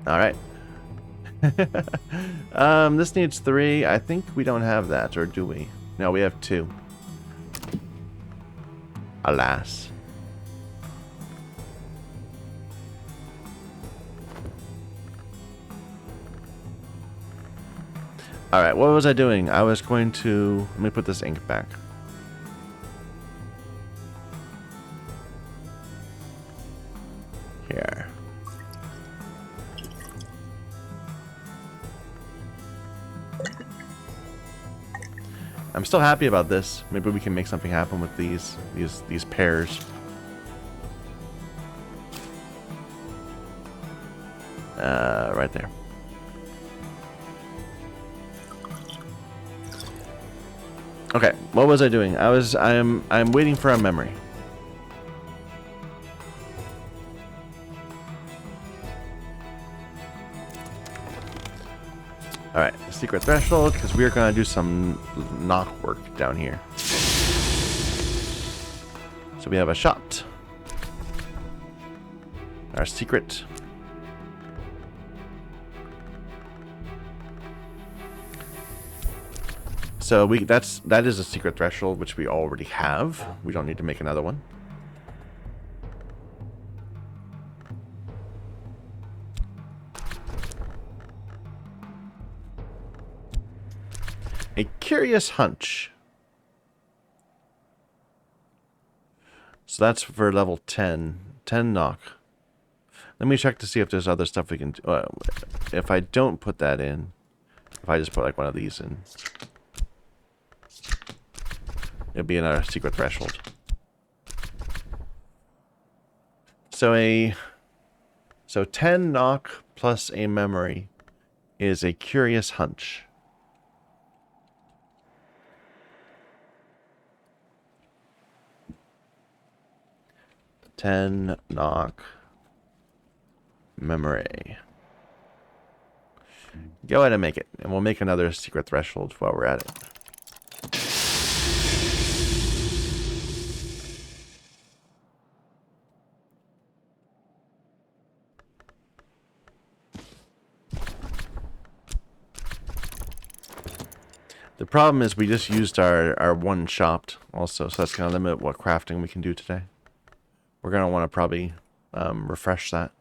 All right. This needs 3. I think we don't have that, or do we? No, we have 2. Alas. Alright, what was I doing? I was going to... Let me put this ink back. Here. I'm still happy about this. Maybe we can make something happen with these pairs. Right there. Okay, what was I doing? I'm waiting for a memory. Alright, secret threshold, because we're going to do some knock work down here. So we have a shot. Our secret. So that is a secret threshold, which we already have. We don't need to make another one. A curious hunch. So that's for level 10. 10 knock. Let me check to see if there's other stuff we can do. If I don't put that in, if I just put like one of these in, it'd be another secret threshold. So 10 knock plus a memory is a curious hunch. Ten knock memory. Go ahead and make it, and we'll make another secret threshold while we're at it. The problem is we just used our one chopped also, so that's going to limit what crafting we can do today. We're going to want to probably refresh that.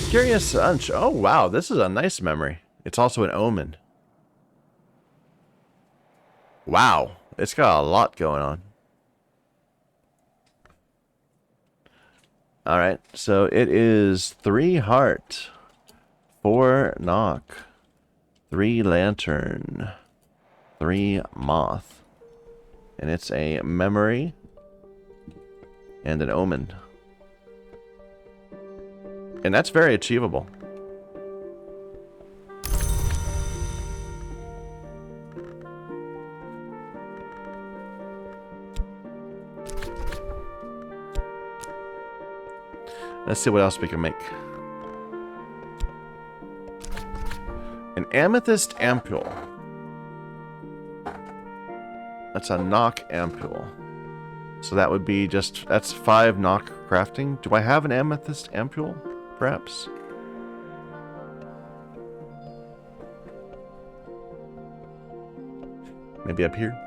Curious hunch. Oh, wow. This is a nice memory. It's also an omen. Wow. It's got a lot going on. Alright. So it is 3 heart, 4 knock, 3 lantern, 3 moth. And it's a memory and an omen. And that's very achievable. Let's see what else we can make. An amethyst ampule. That's a knock ampule. So that would be just... That's 5 knock crafting. Do I have an amethyst ampule? Perhaps. Maybe up here.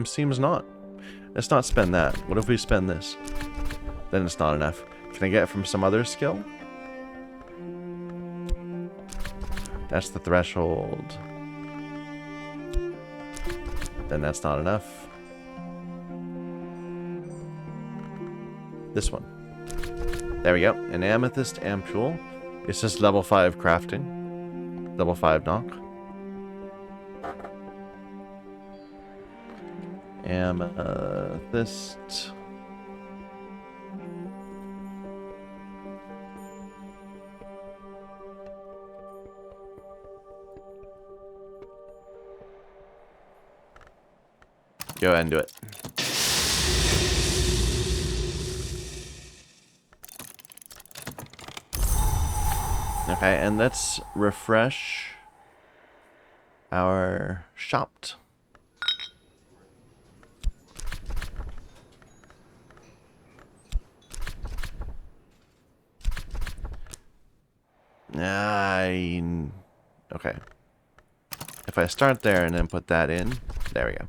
Seems not. Let's not spend that. What if we spend this? Then it's not enough. Can I get it from some other skill? That's the threshold. Then that's not enough. This one. There we go. An amethyst ampule. It's just level 5 crafting. Level 5 knock. Amethyst. Go ahead and do it. Okay, and let's refresh our shop. Okay. If I start there and then put that in, there we go.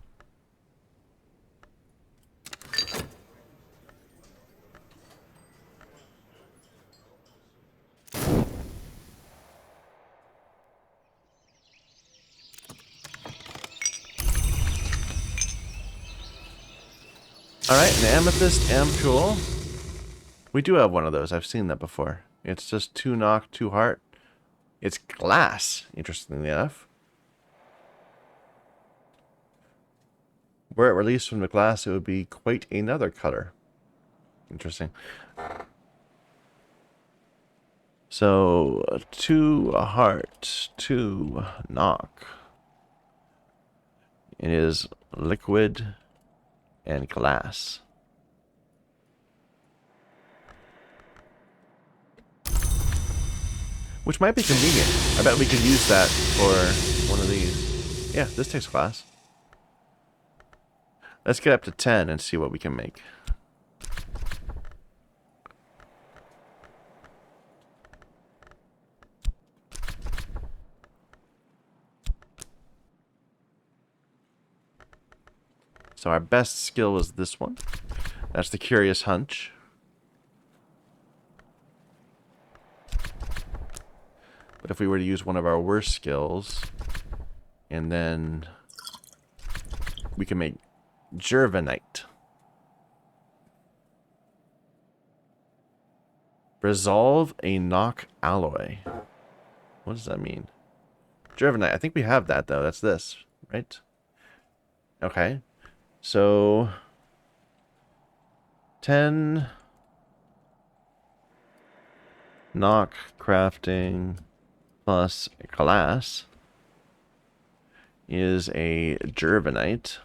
Alright, an amethyst ampule. We do have one of those. I've seen that before. It's just 2 knock, 2 heart. It's glass, interestingly enough. Were it released from the glass, it would be quite another color. Interesting. So, 2 heart, 2 knock. It is liquid and glass. Which might be convenient. I bet we could use that for one of these. Yeah, this takes glass. Let's get up to 10 and see what we can make. So our best skill is this one. That's the Curious Hunch. But if we were to use one of our worst skills, and then we can make Gervanite. Resolve a knock alloy. What does that mean? Gervanite. I think we have that, though. That's this, right? Okay. So 10 knock crafting plus glass is a Gervanite,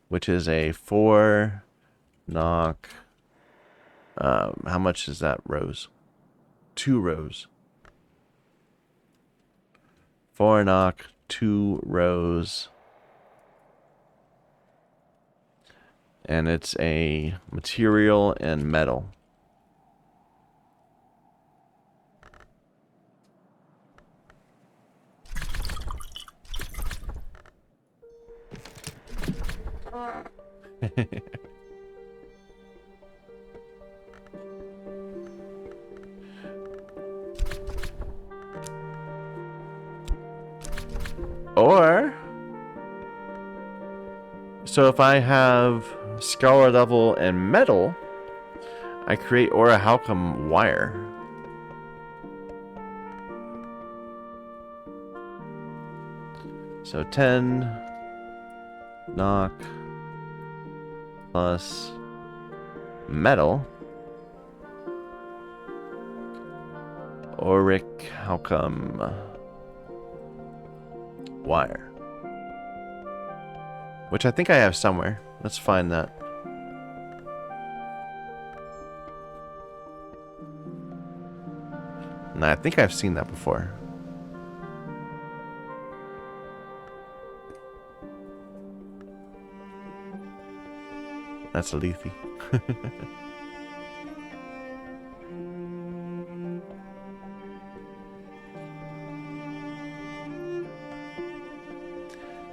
which is a 4 knock. How much is that rows? 2 rows. 4 knock, 2 rows. And it's a material and metal. Or, so if I have scholar level and metal, I create Aura Halcom wire. So 10 knock plus metal. Auric Halcom wire. Which I think I have somewhere. Let's find that. Nah, I think I've seen that before. That's a Lethe.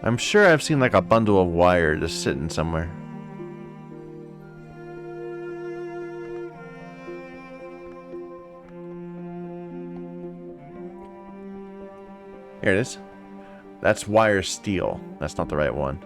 I'm sure I've seen like a bundle of wire just sitting somewhere. Here it is. That's wire steel. That's not the right one.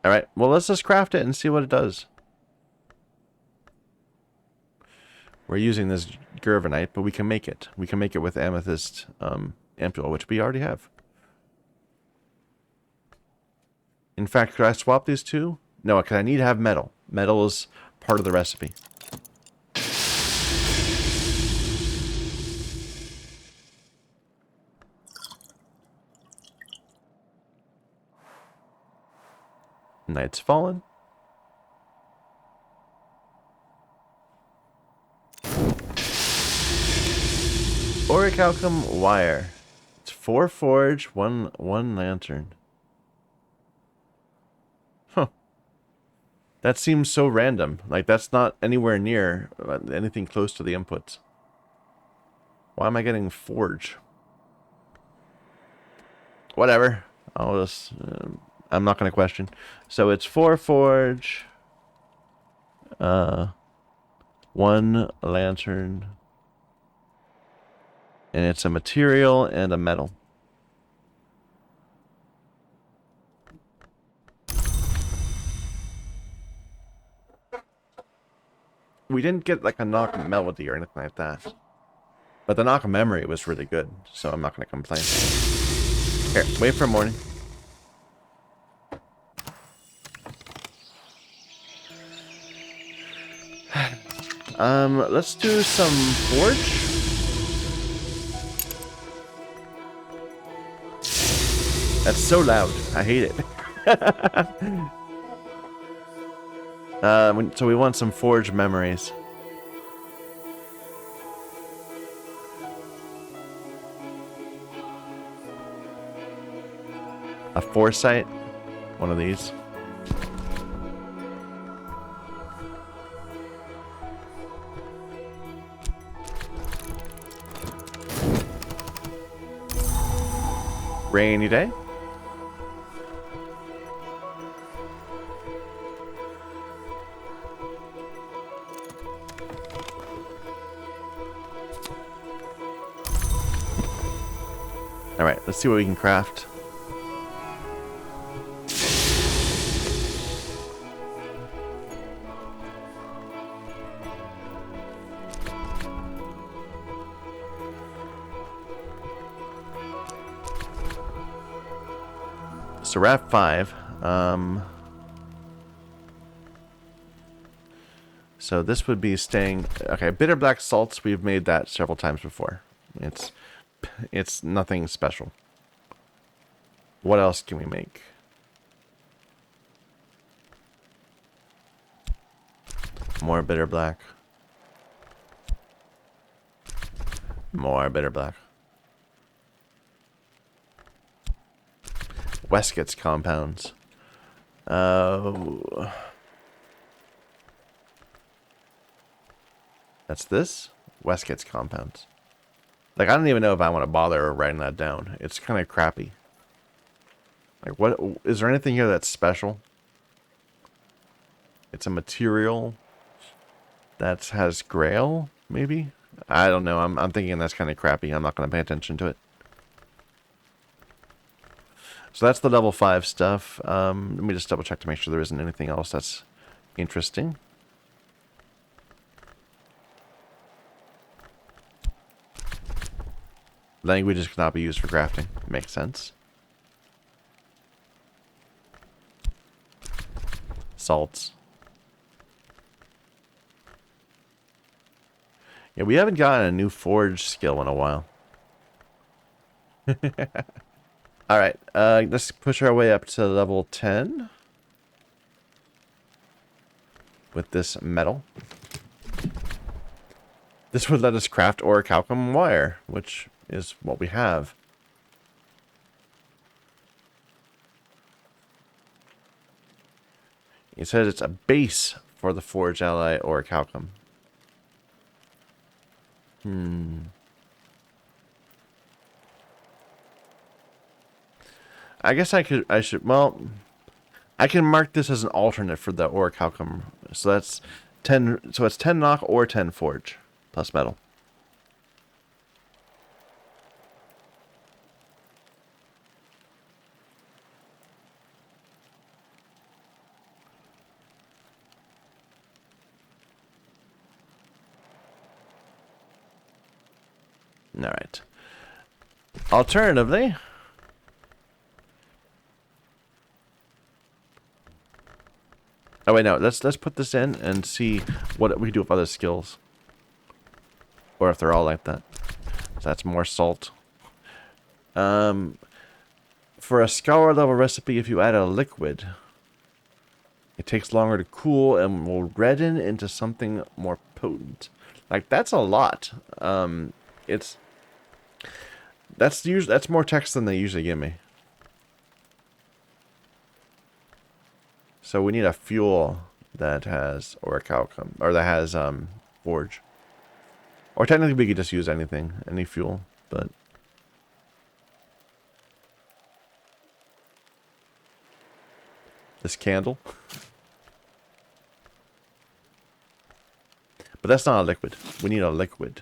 Alright, well let's just craft it and see what it does. We're using this Gervanite, but we can make it. We can make it with amethyst ampule, which we already have. In fact, could I swap these two? No, because I need to have metal. Metal is part of the recipe. Night's fallen. Orichalcum wire. It's 4 forge, one lantern. Huh. That seems so random. Like, that's not anywhere near anything close to the inputs. Why am I getting forge? Whatever. I'll just... I'm not going to question. So it's 4 forge. 1 lantern. And it's a material and a metal. We didn't get like a knock melody or anything like that. But the knock memory was really good, so I'm not going to complain. Here, wait for morning. Let's do some forge. That's so loud. I hate it. So we want some forge memories. A foresight. One of these. Rainy day. Alright, let's see what we can craft. So we're at 5. So this would be staying... Okay, bitter black salts, we've made that several times before. It's nothing special. What else can we make? More bitter black. More bitter black. Westcott's compounds. Oh. That's this? Westcott's compounds. Like, I don't even know if I want to bother writing that down. It's kind of crappy. Like, what? Is there anything here that's special? It's a material that has grail, maybe? I don't know. I'm thinking that's kind of crappy. I'm not going to pay attention to it. So that's the level 5 stuff. Let me just double check to make sure there isn't anything else that's interesting. Languages cannot be used for crafting. Makes sense. Salts. Yeah, we haven't gotten a new forge skill in a while. Alright, let's push our way up to level 10. With this metal. This would let us craft orichalcum wire, which is what we have. It says it's a base for the forge ally orichalcum. I guess I should, well, I can mark this as an alternate for the orichalcum. So that's 10, so it's 10 knock or 10 forge plus metal. Alright. Alternatively, wait, no. Let's put this in and see what we do with other skills, or if they're all like that. So that's more salt. For a scholar level recipe, if you add a liquid, it takes longer to cool and will redden into something more potent. Like, that's a lot. That's more text than they usually give me. So we need a fuel that has orichalcum, or that has forge. Or technically we could just use anything, any fuel, but this candle. But that's not a liquid. We need a liquid.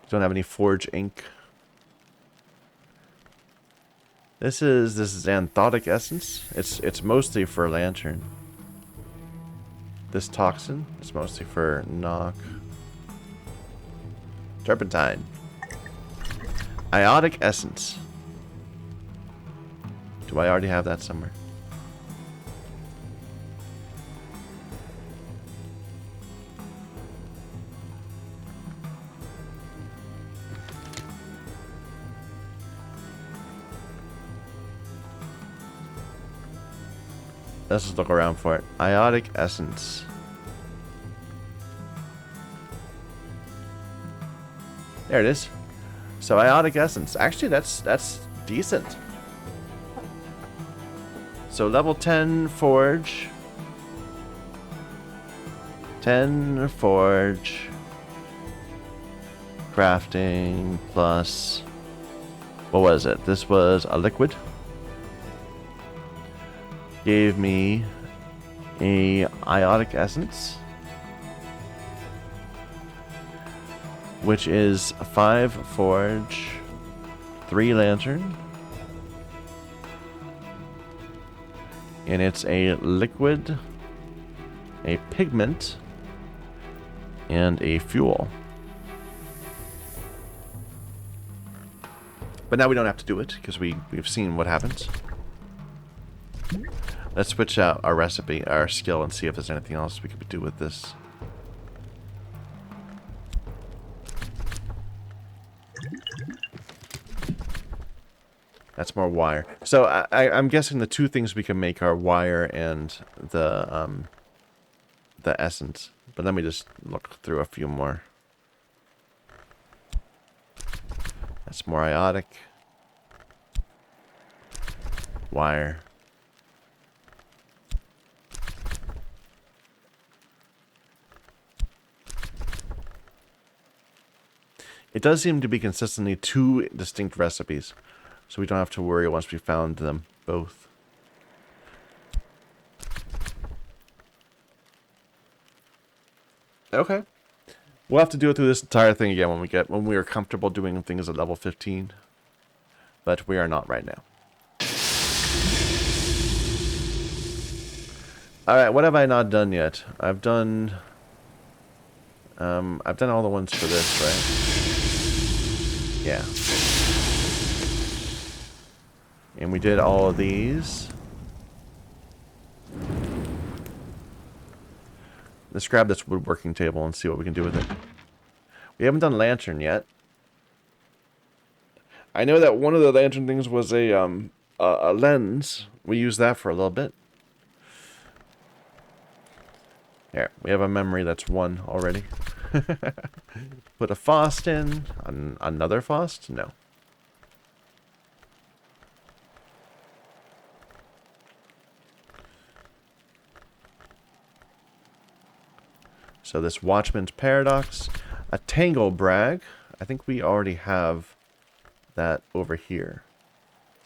Don't have any forge ink. This is anthotic essence. It's mostly for lantern. This toxin is mostly for knock. Turpentine. Iotic essence. Do I already have that somewhere? Let's just look around for it. Iotic essence. There it is. So iotic essence. Actually, that's decent. So level 10 forge. 10 forge. Crafting plus... What was it? This was a liquid. Gave me a iotic essence, which is 5 forge, 3 lantern, and it's a liquid, a pigment, and a fuel. But now we don't have to do it because we've seen what happens. Let's switch out our recipe, our skill, and see if there's anything else we could do with this. That's more wire. So I'm guessing the two things we can make are wire and the essence. But let me just look through a few more. That's more iotic. Wire. It does seem to be consistently 2 distinct recipes, so we don't have to worry once we found them both. Okay. We'll have to do it through this entire thing again when we are comfortable doing things at level 15. But we are not right now. Alright, what have I not done yet? I've done all the ones for this, right? Yeah. And we did all of these. Let's grab this woodworking table and see what we can do with it. We haven't done lantern yet. I know that one of the lantern things was a lens. We used that for a little bit. Here, we have a memory that's 1 already. Put a Fost in. Another Fost? No. So this Watchman's Paradox. A Tangle Brag. I think we already have that over here.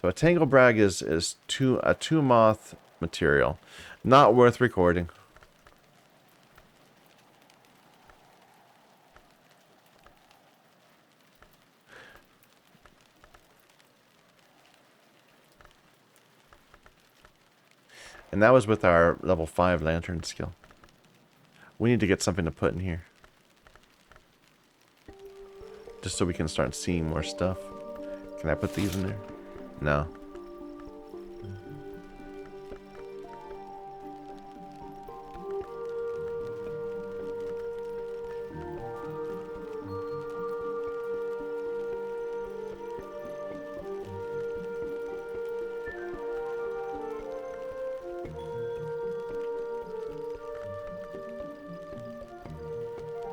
So a Tangle Brag is a 2-moth material. Not worth recording. And that was with our level 5 lantern skill. We need to get something to put in here. Just so we can start seeing more stuff. Can I put these in there? No.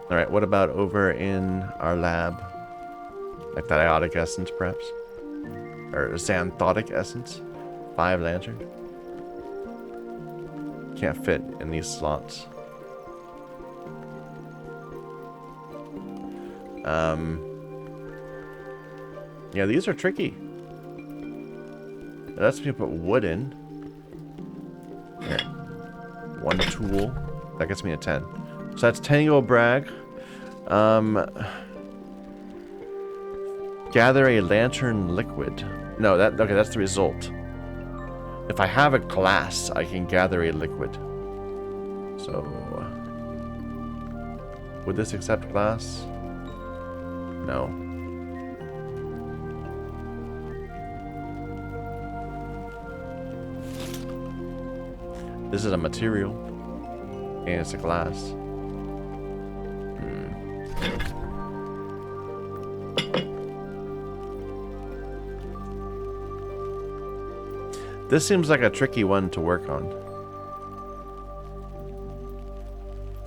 Alright, what about over in our lab? Like that iotic essence, perhaps? Or xanthotic essence? 5 lantern? Can't fit in these slots. Yeah, these are tricky. That's me put wood in. Here. 1 tool. That gets me a 10. So that's Tango Brag. Gather a lantern liquid. No, okay, that's the result. If I have a glass, I can gather a liquid. So, would this accept glass? No. This is a material, and it's a glass. This seems like a tricky one to work on.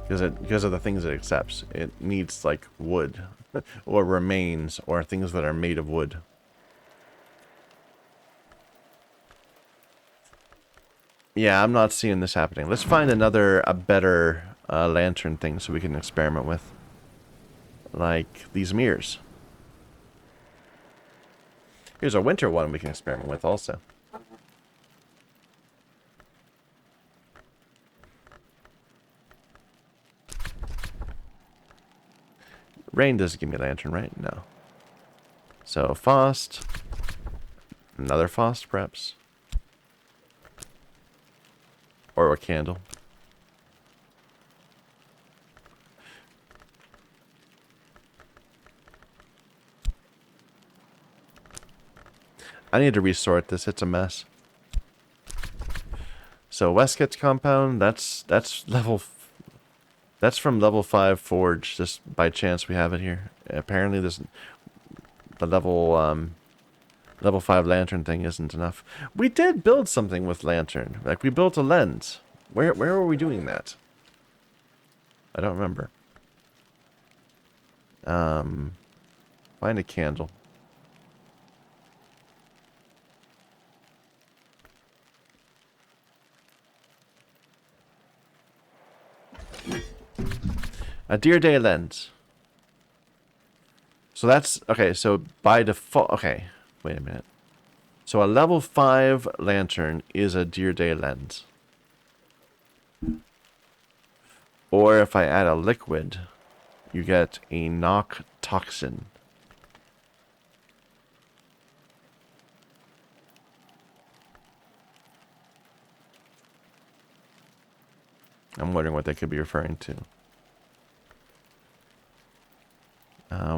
Because of the things it accepts. It needs like wood or remains or things that are made of wood. Yeah, I'm not seeing this happening. Let's find a better lantern thing so we can experiment with. Like these mirrors. Here's a winter one we can experiment with also. Rain doesn't give me a lantern, right? No. So, Fost. Another Fost, perhaps. Or a candle. I need to resort this. It's a mess. So, Westcott's compound, that's level... That's from level 5 forge, just by chance we have it here. Apparently the level 5 lantern thing isn't enough. We did build something with lantern. Like we built a lens. Where were we doing that? I don't remember. Find a candle. A Deer Day lens. So that's... Okay, so by default... Okay, wait a minute. So a level 5 lantern is a Deer Day lens. Or if I add a liquid, you get a knock toxin. I'm wondering what they could be referring to.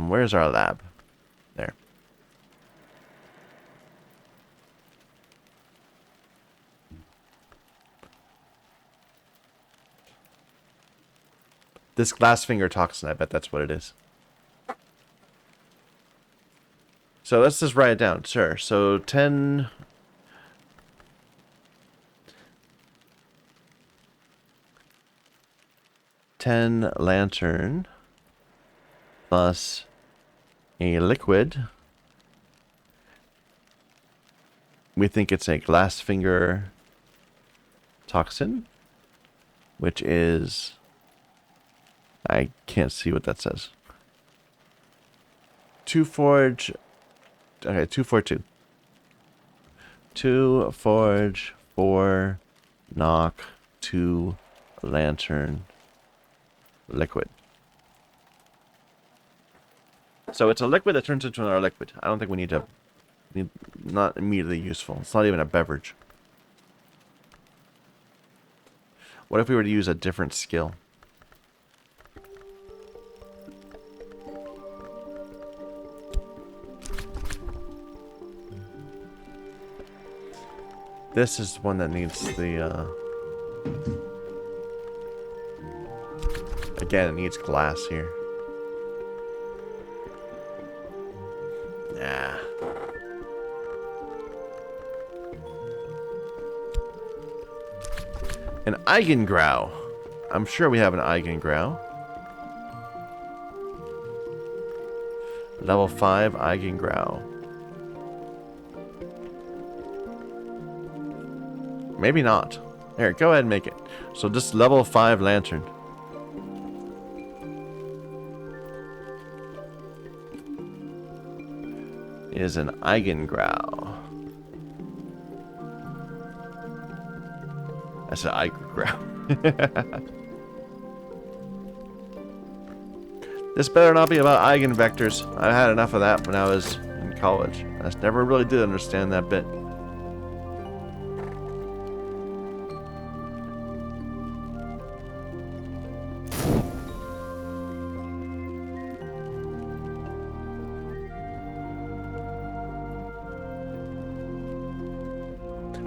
Where's our lab? There. This glass finger toxin, I bet that's what it is. So let's just write it down. Sure. So 10... lantern plus a liquid. We think it's a glass finger toxin, which is... I can't see what that says. 2 forge... Okay, 242. 2 forge, 4 knock, 2 lantern, liquid. So it's a liquid that turns into another liquid. I don't think we need to... Not immediately useful. It's not even a beverage. What if we were to use a different skill? This is one that needs the, again, it needs glass here. Nah. An Eigengrau. I'm sure we have an Eigengrau. Level 5 Eigengrau. Maybe not. Here, go ahead and make it. So just level 5 lantern. Is an Eigengrau. I said Eigengrau. This better not be about eigenvectors. I had enough of that when I was in college. I just never really did understand that bit.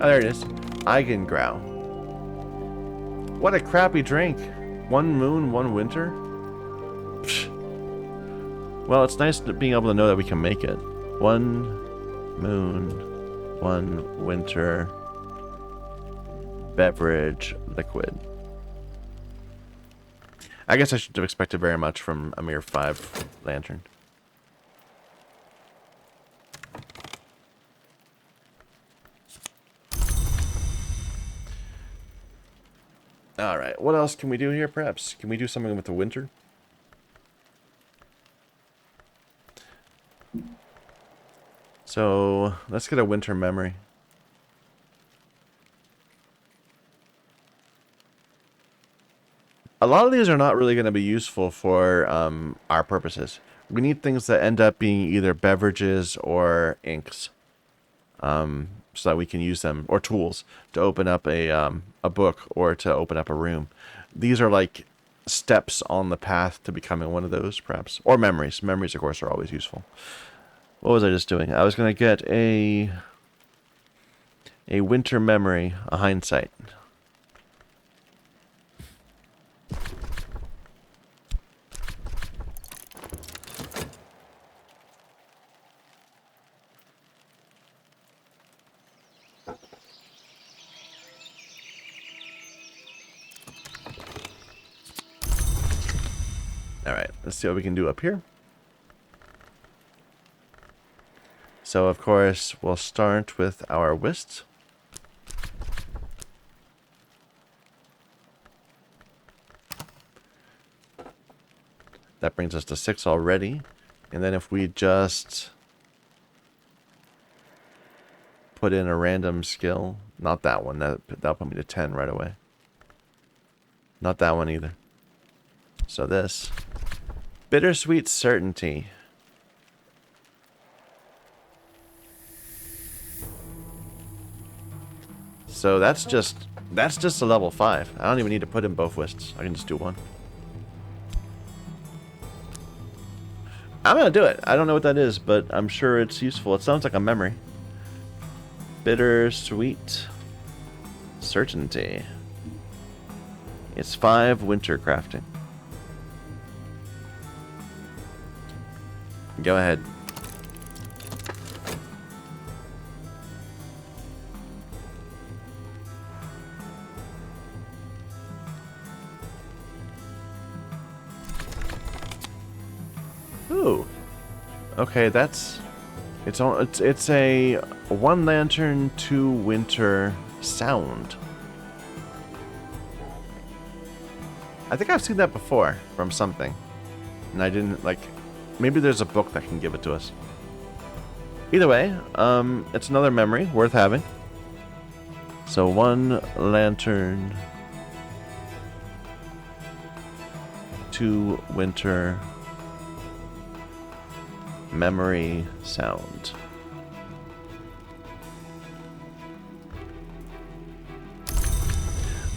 Oh, there it is. Eigengrau. What a crappy drink. One moon, one winter? Psh. Well, it's nice being able to know that we can make it. One moon, one winter beverage liquid. I guess I should have expected very much from a mere 5 lantern. Alright, what else can we do here, perhaps? Can we do something with the winter? So, let's get a winter memory. A lot of these are not really going to be useful for our purposes. We need things that end up being either beverages or inks. So that we can use them, or tools, to open up a book or to open up a room. These are like steps on the path to becoming one of those, perhaps. Or memories. Memories, of course, are always useful. What was I just doing? I was going to get a winter memory, a hindsight. Alright, let's see what we can do up here. So, of course, we'll start with our whist. That brings us to 6 already. And then if we just put in a random skill, not that one, that'll put me to 10 right away. Not that one either. So this. Bittersweet Certainty. So that's just a level 5. I don't even need to put in both lists. I can just do one. I'm gonna do it. I don't know what that is, but I'm sure it's useful. It sounds like a memory. Bittersweet Certainty. It's 5 winter crafting. Go ahead. Ooh. Okay, that's it's a 1 lantern 2 winter sound. I think I've seen that before from something. And I didn't like maybe there's a book that can give it to us. Either way, it's another memory worth having. So 1 lantern 2 winter memory sound.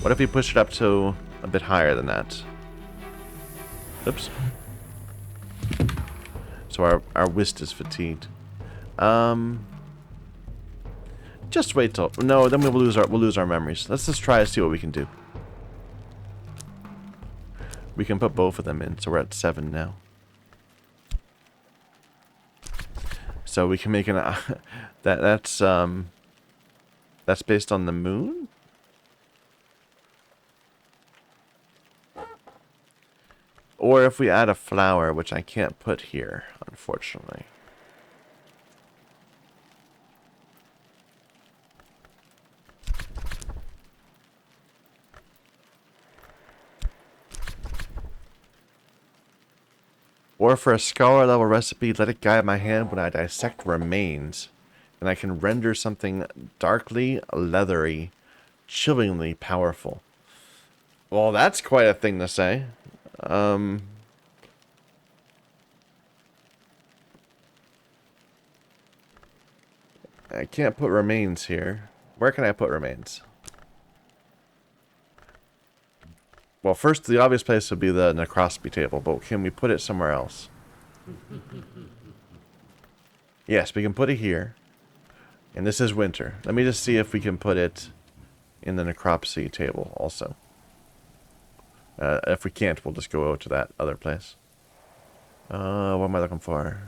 What if we push it up to a bit higher than that? Oops. So our whist is fatigued. Just wait till... No, then we'll lose our memories. Let's just try to see what we can do. We can put both of them in, so we're at 7 now. So we can make an... that's based on the moon? Or if we add a flower, which I can't put here, unfortunately. Or for a scholar level recipe, let it guide my hand when I dissect remains. And I can render something darkly leathery, chillingly powerful. Well, that's quite a thing to say. I can't put remains here. Where can I put remains? Well, first, the obvious place would be the necroscopy table, but can we put it somewhere else? Yes, we can put it here. And this is winter. Let me just see if we can put it in the necropsy table also. If we can't, we'll just go to that other place. What am I looking for?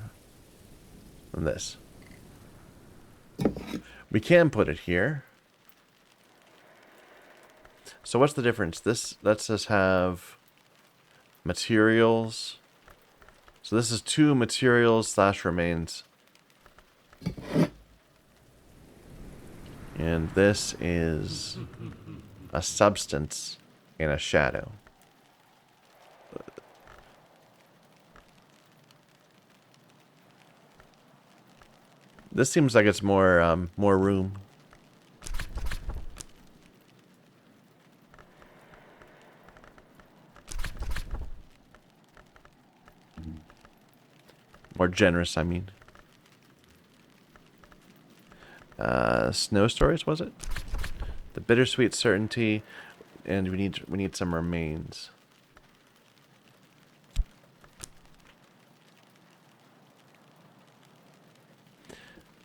And this. We can put it here. So what's the difference? This lets us have materials. So this is 2 materials / remains. And this is a substance and a shadow. This seems like it's more room. More generous, I mean. Snow stories, was it? The bittersweet certainty, and we need some remains.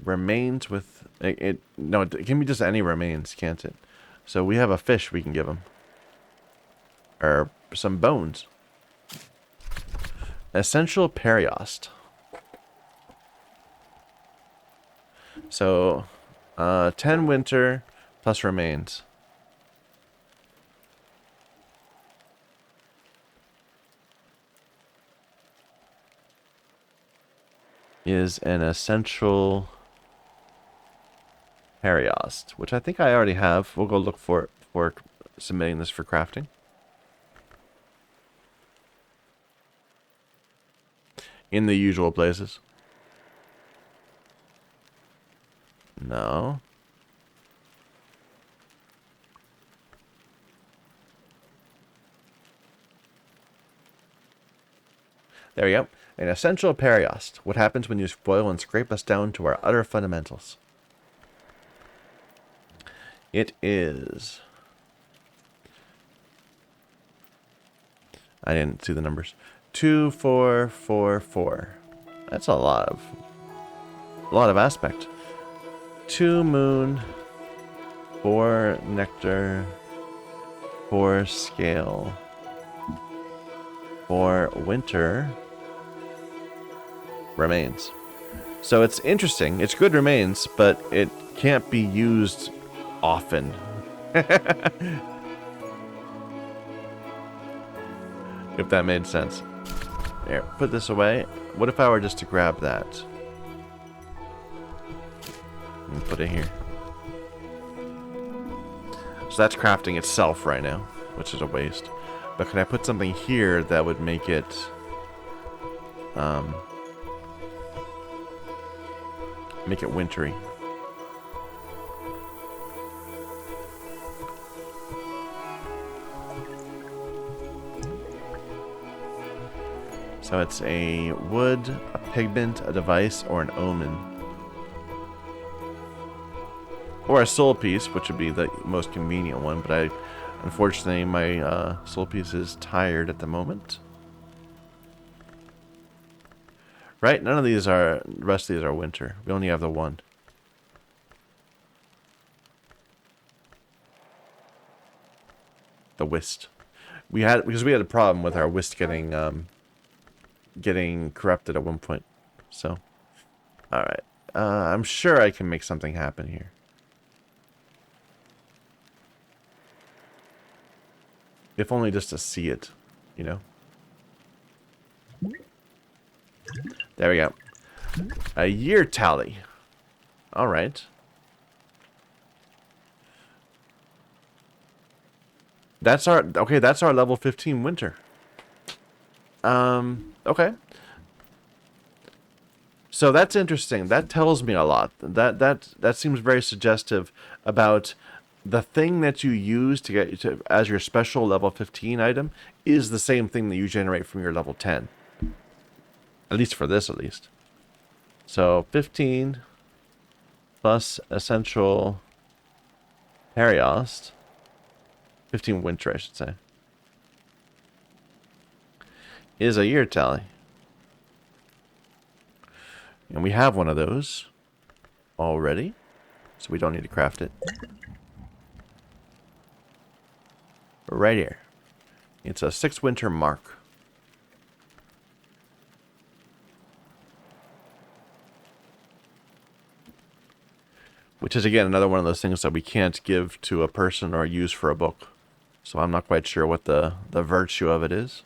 Remains with no, it can be just any remains, can't it? So we have a fish we can give him, or some bones. Essential periost. So 10 winter plus remains. Is an essential periost, which I think I already have. We'll go look for it before submitting this for crafting. In the usual places. No. There we go. An essential periost. What happens when you spoil and scrape us down to our utter fundamentals? It is... I didn't see the numbers. 2, 4, 4, 4. That's a lot of aspect. 2 moon, 4 nectar, 4 scale, 4 winter remains. So it's interesting. It's good remains, but it can't be used often. If that made sense. There, put this away. What if I were just to grab that? And put it here. So that's crafting itself right now, which is a waste. But can I put something here that would make it... make it wintry? So it's a wood, a pigment, a device, or an omen. Or a soul piece, which would be the most convenient one, but unfortunately, my soul piece is tired at the moment. Right? None of these are, the rest of these are winter. We only have the one. the whist. Because we had a problem with our whist getting corrupted at one point. So, all right. I'm sure I can make something happen here. If only just to see it, you know. There we go. A year tally. All right. That's our level 15 winter. Okay. So that's interesting. That tells me a lot. That seems very suggestive about the thing that you use to get as your special level 15 item is the same thing that you generate from your level 10. At least for this, at least. So 15 plus essential Periost. 15 winter, I should say. Is a year tally. And we have one of those already. So we don't need to craft it. Right here. It's a 6 winter mark. Which is, again, another one of those things that we can't give to a person or use for a book. So I'm not quite sure what the virtue of it is.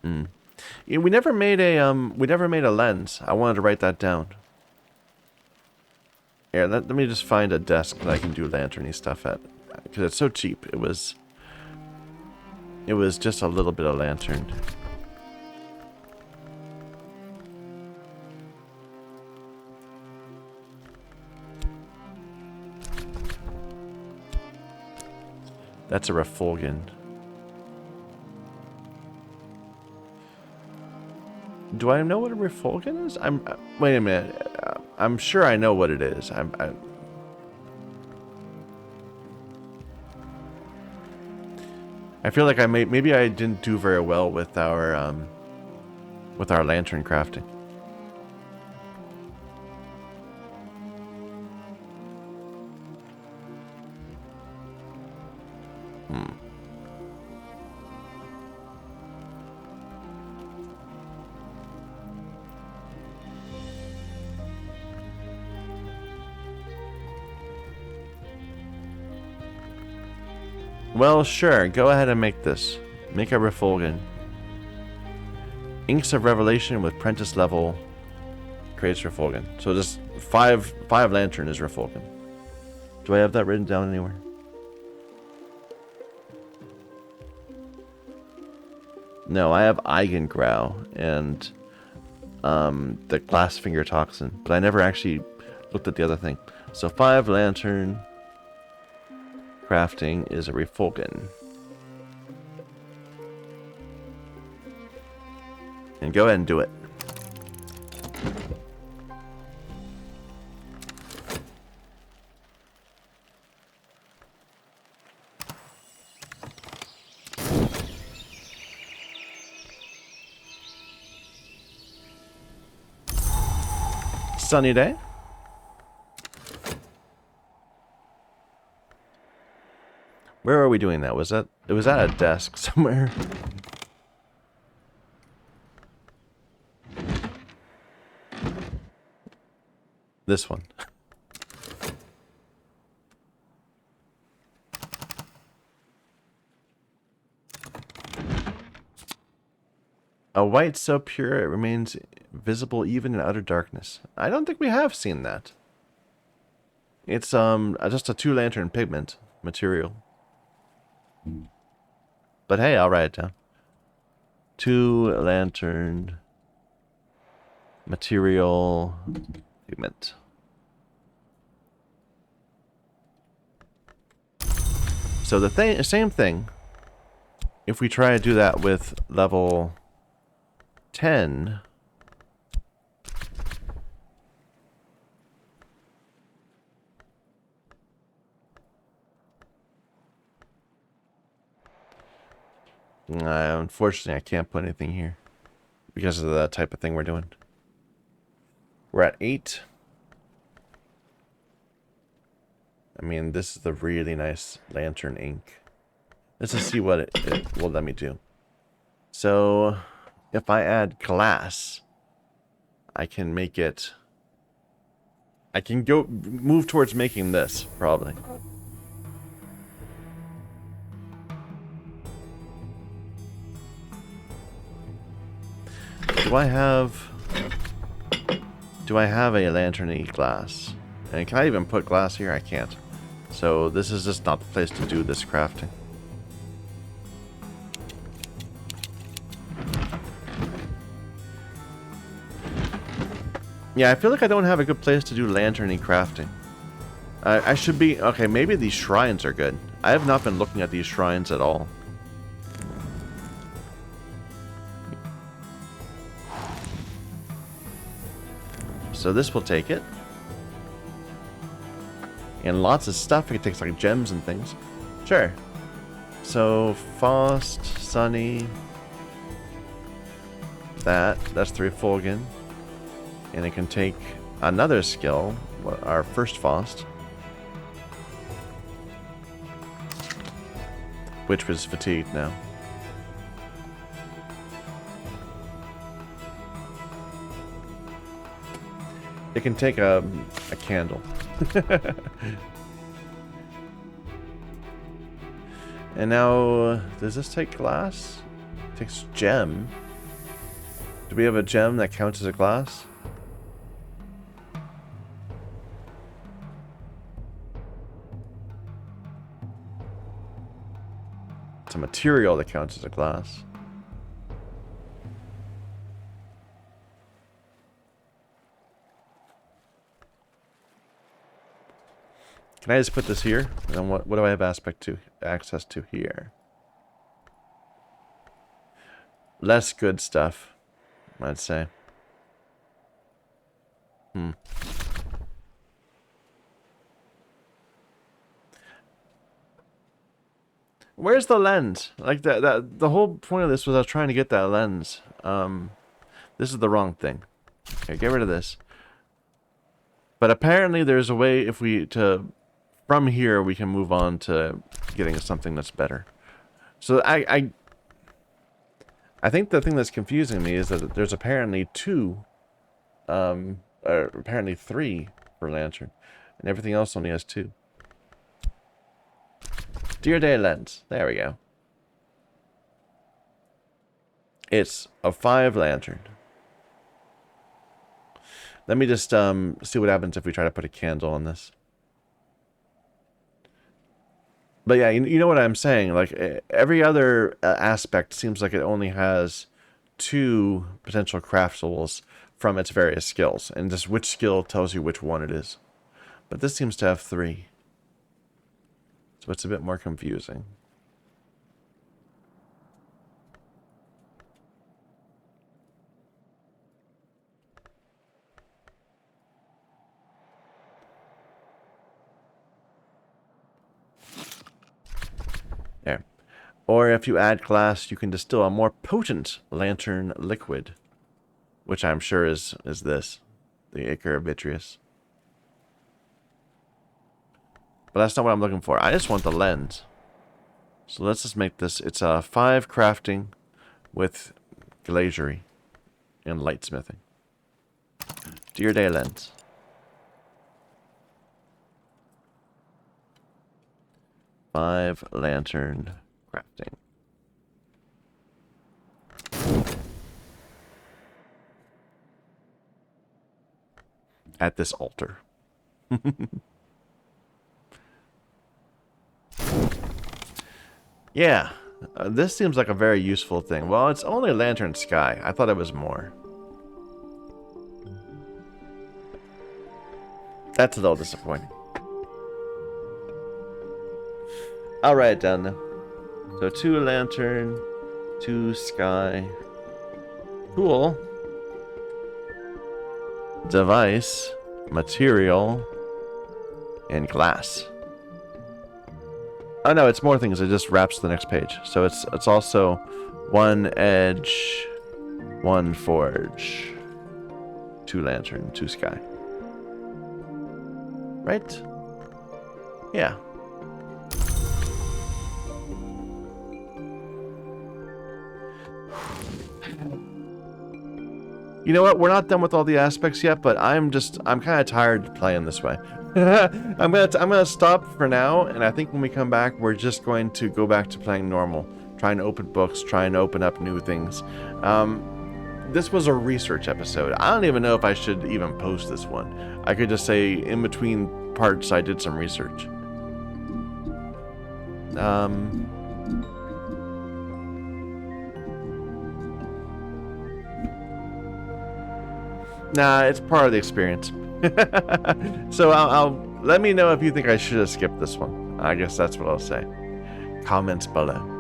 Yeah, we never made a lens. I wanted to write that down. Here, let me just find a desk that I can do lantern-y stuff at. Because it's so cheap. It was just a little bit of lantern. That's a Refulgin. Do I know what a Refulgin is? Wait a minute. I'm sure I know what it is. I feel like maybe I didn't do very well with our lantern crafting. Well, sure. Go ahead and make this. Make a Refulgin. Inks of Revelation with Prentice level creates Refulgin. So just five lantern is Refulgin. Do I have that written down anywhere? No, I have Eigengrau and the Glassfinger Toxin, but I never actually looked at the other thing. So 5 lantern crafting is a Refulgin. And go ahead and do it. Sunny day. Where are we doing that? It was at a desk somewhere. This one. A white so pure it remains visible even in utter darkness. I don't think we have seen that. It's just a 2 lantern pigment material. But hey, I'll write it down. 2 lantern material pigment. So the same thing. If we try to do that with level 10, unfortunately I can't put anything here because of the type of thing we're doing. We're at 8. I mean, this is the really nice lantern ink. Let's just see what it will let me do. So, if I add glass, I can make it... I can move towards making this, probably. Do I have a lantern-y glass? And can I even put glass here? I can't. So this is just not the place to do this crafting. Yeah, I feel like I don't have a good place to do lantern-y crafting. I should be... Okay, maybe these shrines are good. I have not been looking at these shrines at all. So this will take it. And lots of stuff. It takes like gems and things. Sure. So, Faust, Sunny. That's 3 Fulgen. And it can take another skill, our first Faust, which was fatigued now. It can take a candle. And now, does this take glass? It takes gem. Do we have a gem that counts as a glass? It's a material that counts as a glass. Can I just put this here? And then what do I have access to here? Less good stuff, I'd say. Where's the lens? Like the whole point of this was I was trying to get that lens. This is the wrong thing. Okay, get rid of this. But apparently there's a way from here we can move on to getting something that's better. So I think the thing that's confusing me is that there's apparently 2, or apparently 3 for lantern, and everything else only has 2. Dear Day lens. There we go. It's a 5 lantern. Let me just see what happens if we try to put a candle on this. But yeah, you know what I'm saying. Like every other aspect seems like it only has 2 potential craftables from its various skills, and just which skill tells you which one it is. But this seems to have 3. So it's a bit more confusing. There. Or if you add glass, you can distill a more potent lantern liquid, which I'm sure is this, the Ichor of Vitreous. But that's not what I'm looking for. I just want the lens. So let's just make this. It's a 5 crafting with glazury and lightsmithing. Dear Day lens. Five lantern crafting. At this altar. Yeah, this seems like a very useful thing. Well, it's only lantern sky. I thought it was more. That's a little disappointing. I'll write it down now. So 2 lantern, 2 sky. Cool. Device, material, and glass. Oh no, it's more things. It just wraps the next page. So it's also 1 edge, 1 forge, 2 lantern, 2 sky. Right? Yeah. You know what? We're not done with all the aspects yet, but I'm kind of tired playing this way. I'm gonna stop for now, and I think when we come back, we're just going to go back to playing normal, trying to open books, trying to open up new things. This was a research episode. I don't even know if I should even post this one. I could just say in between parts I did some research. Nah, it's part of the experience. So I'll let me know if you think I should have skipped this one. I guess that's what I'll say. Comments below.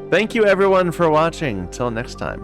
Thank you everyone for watching. Till next time.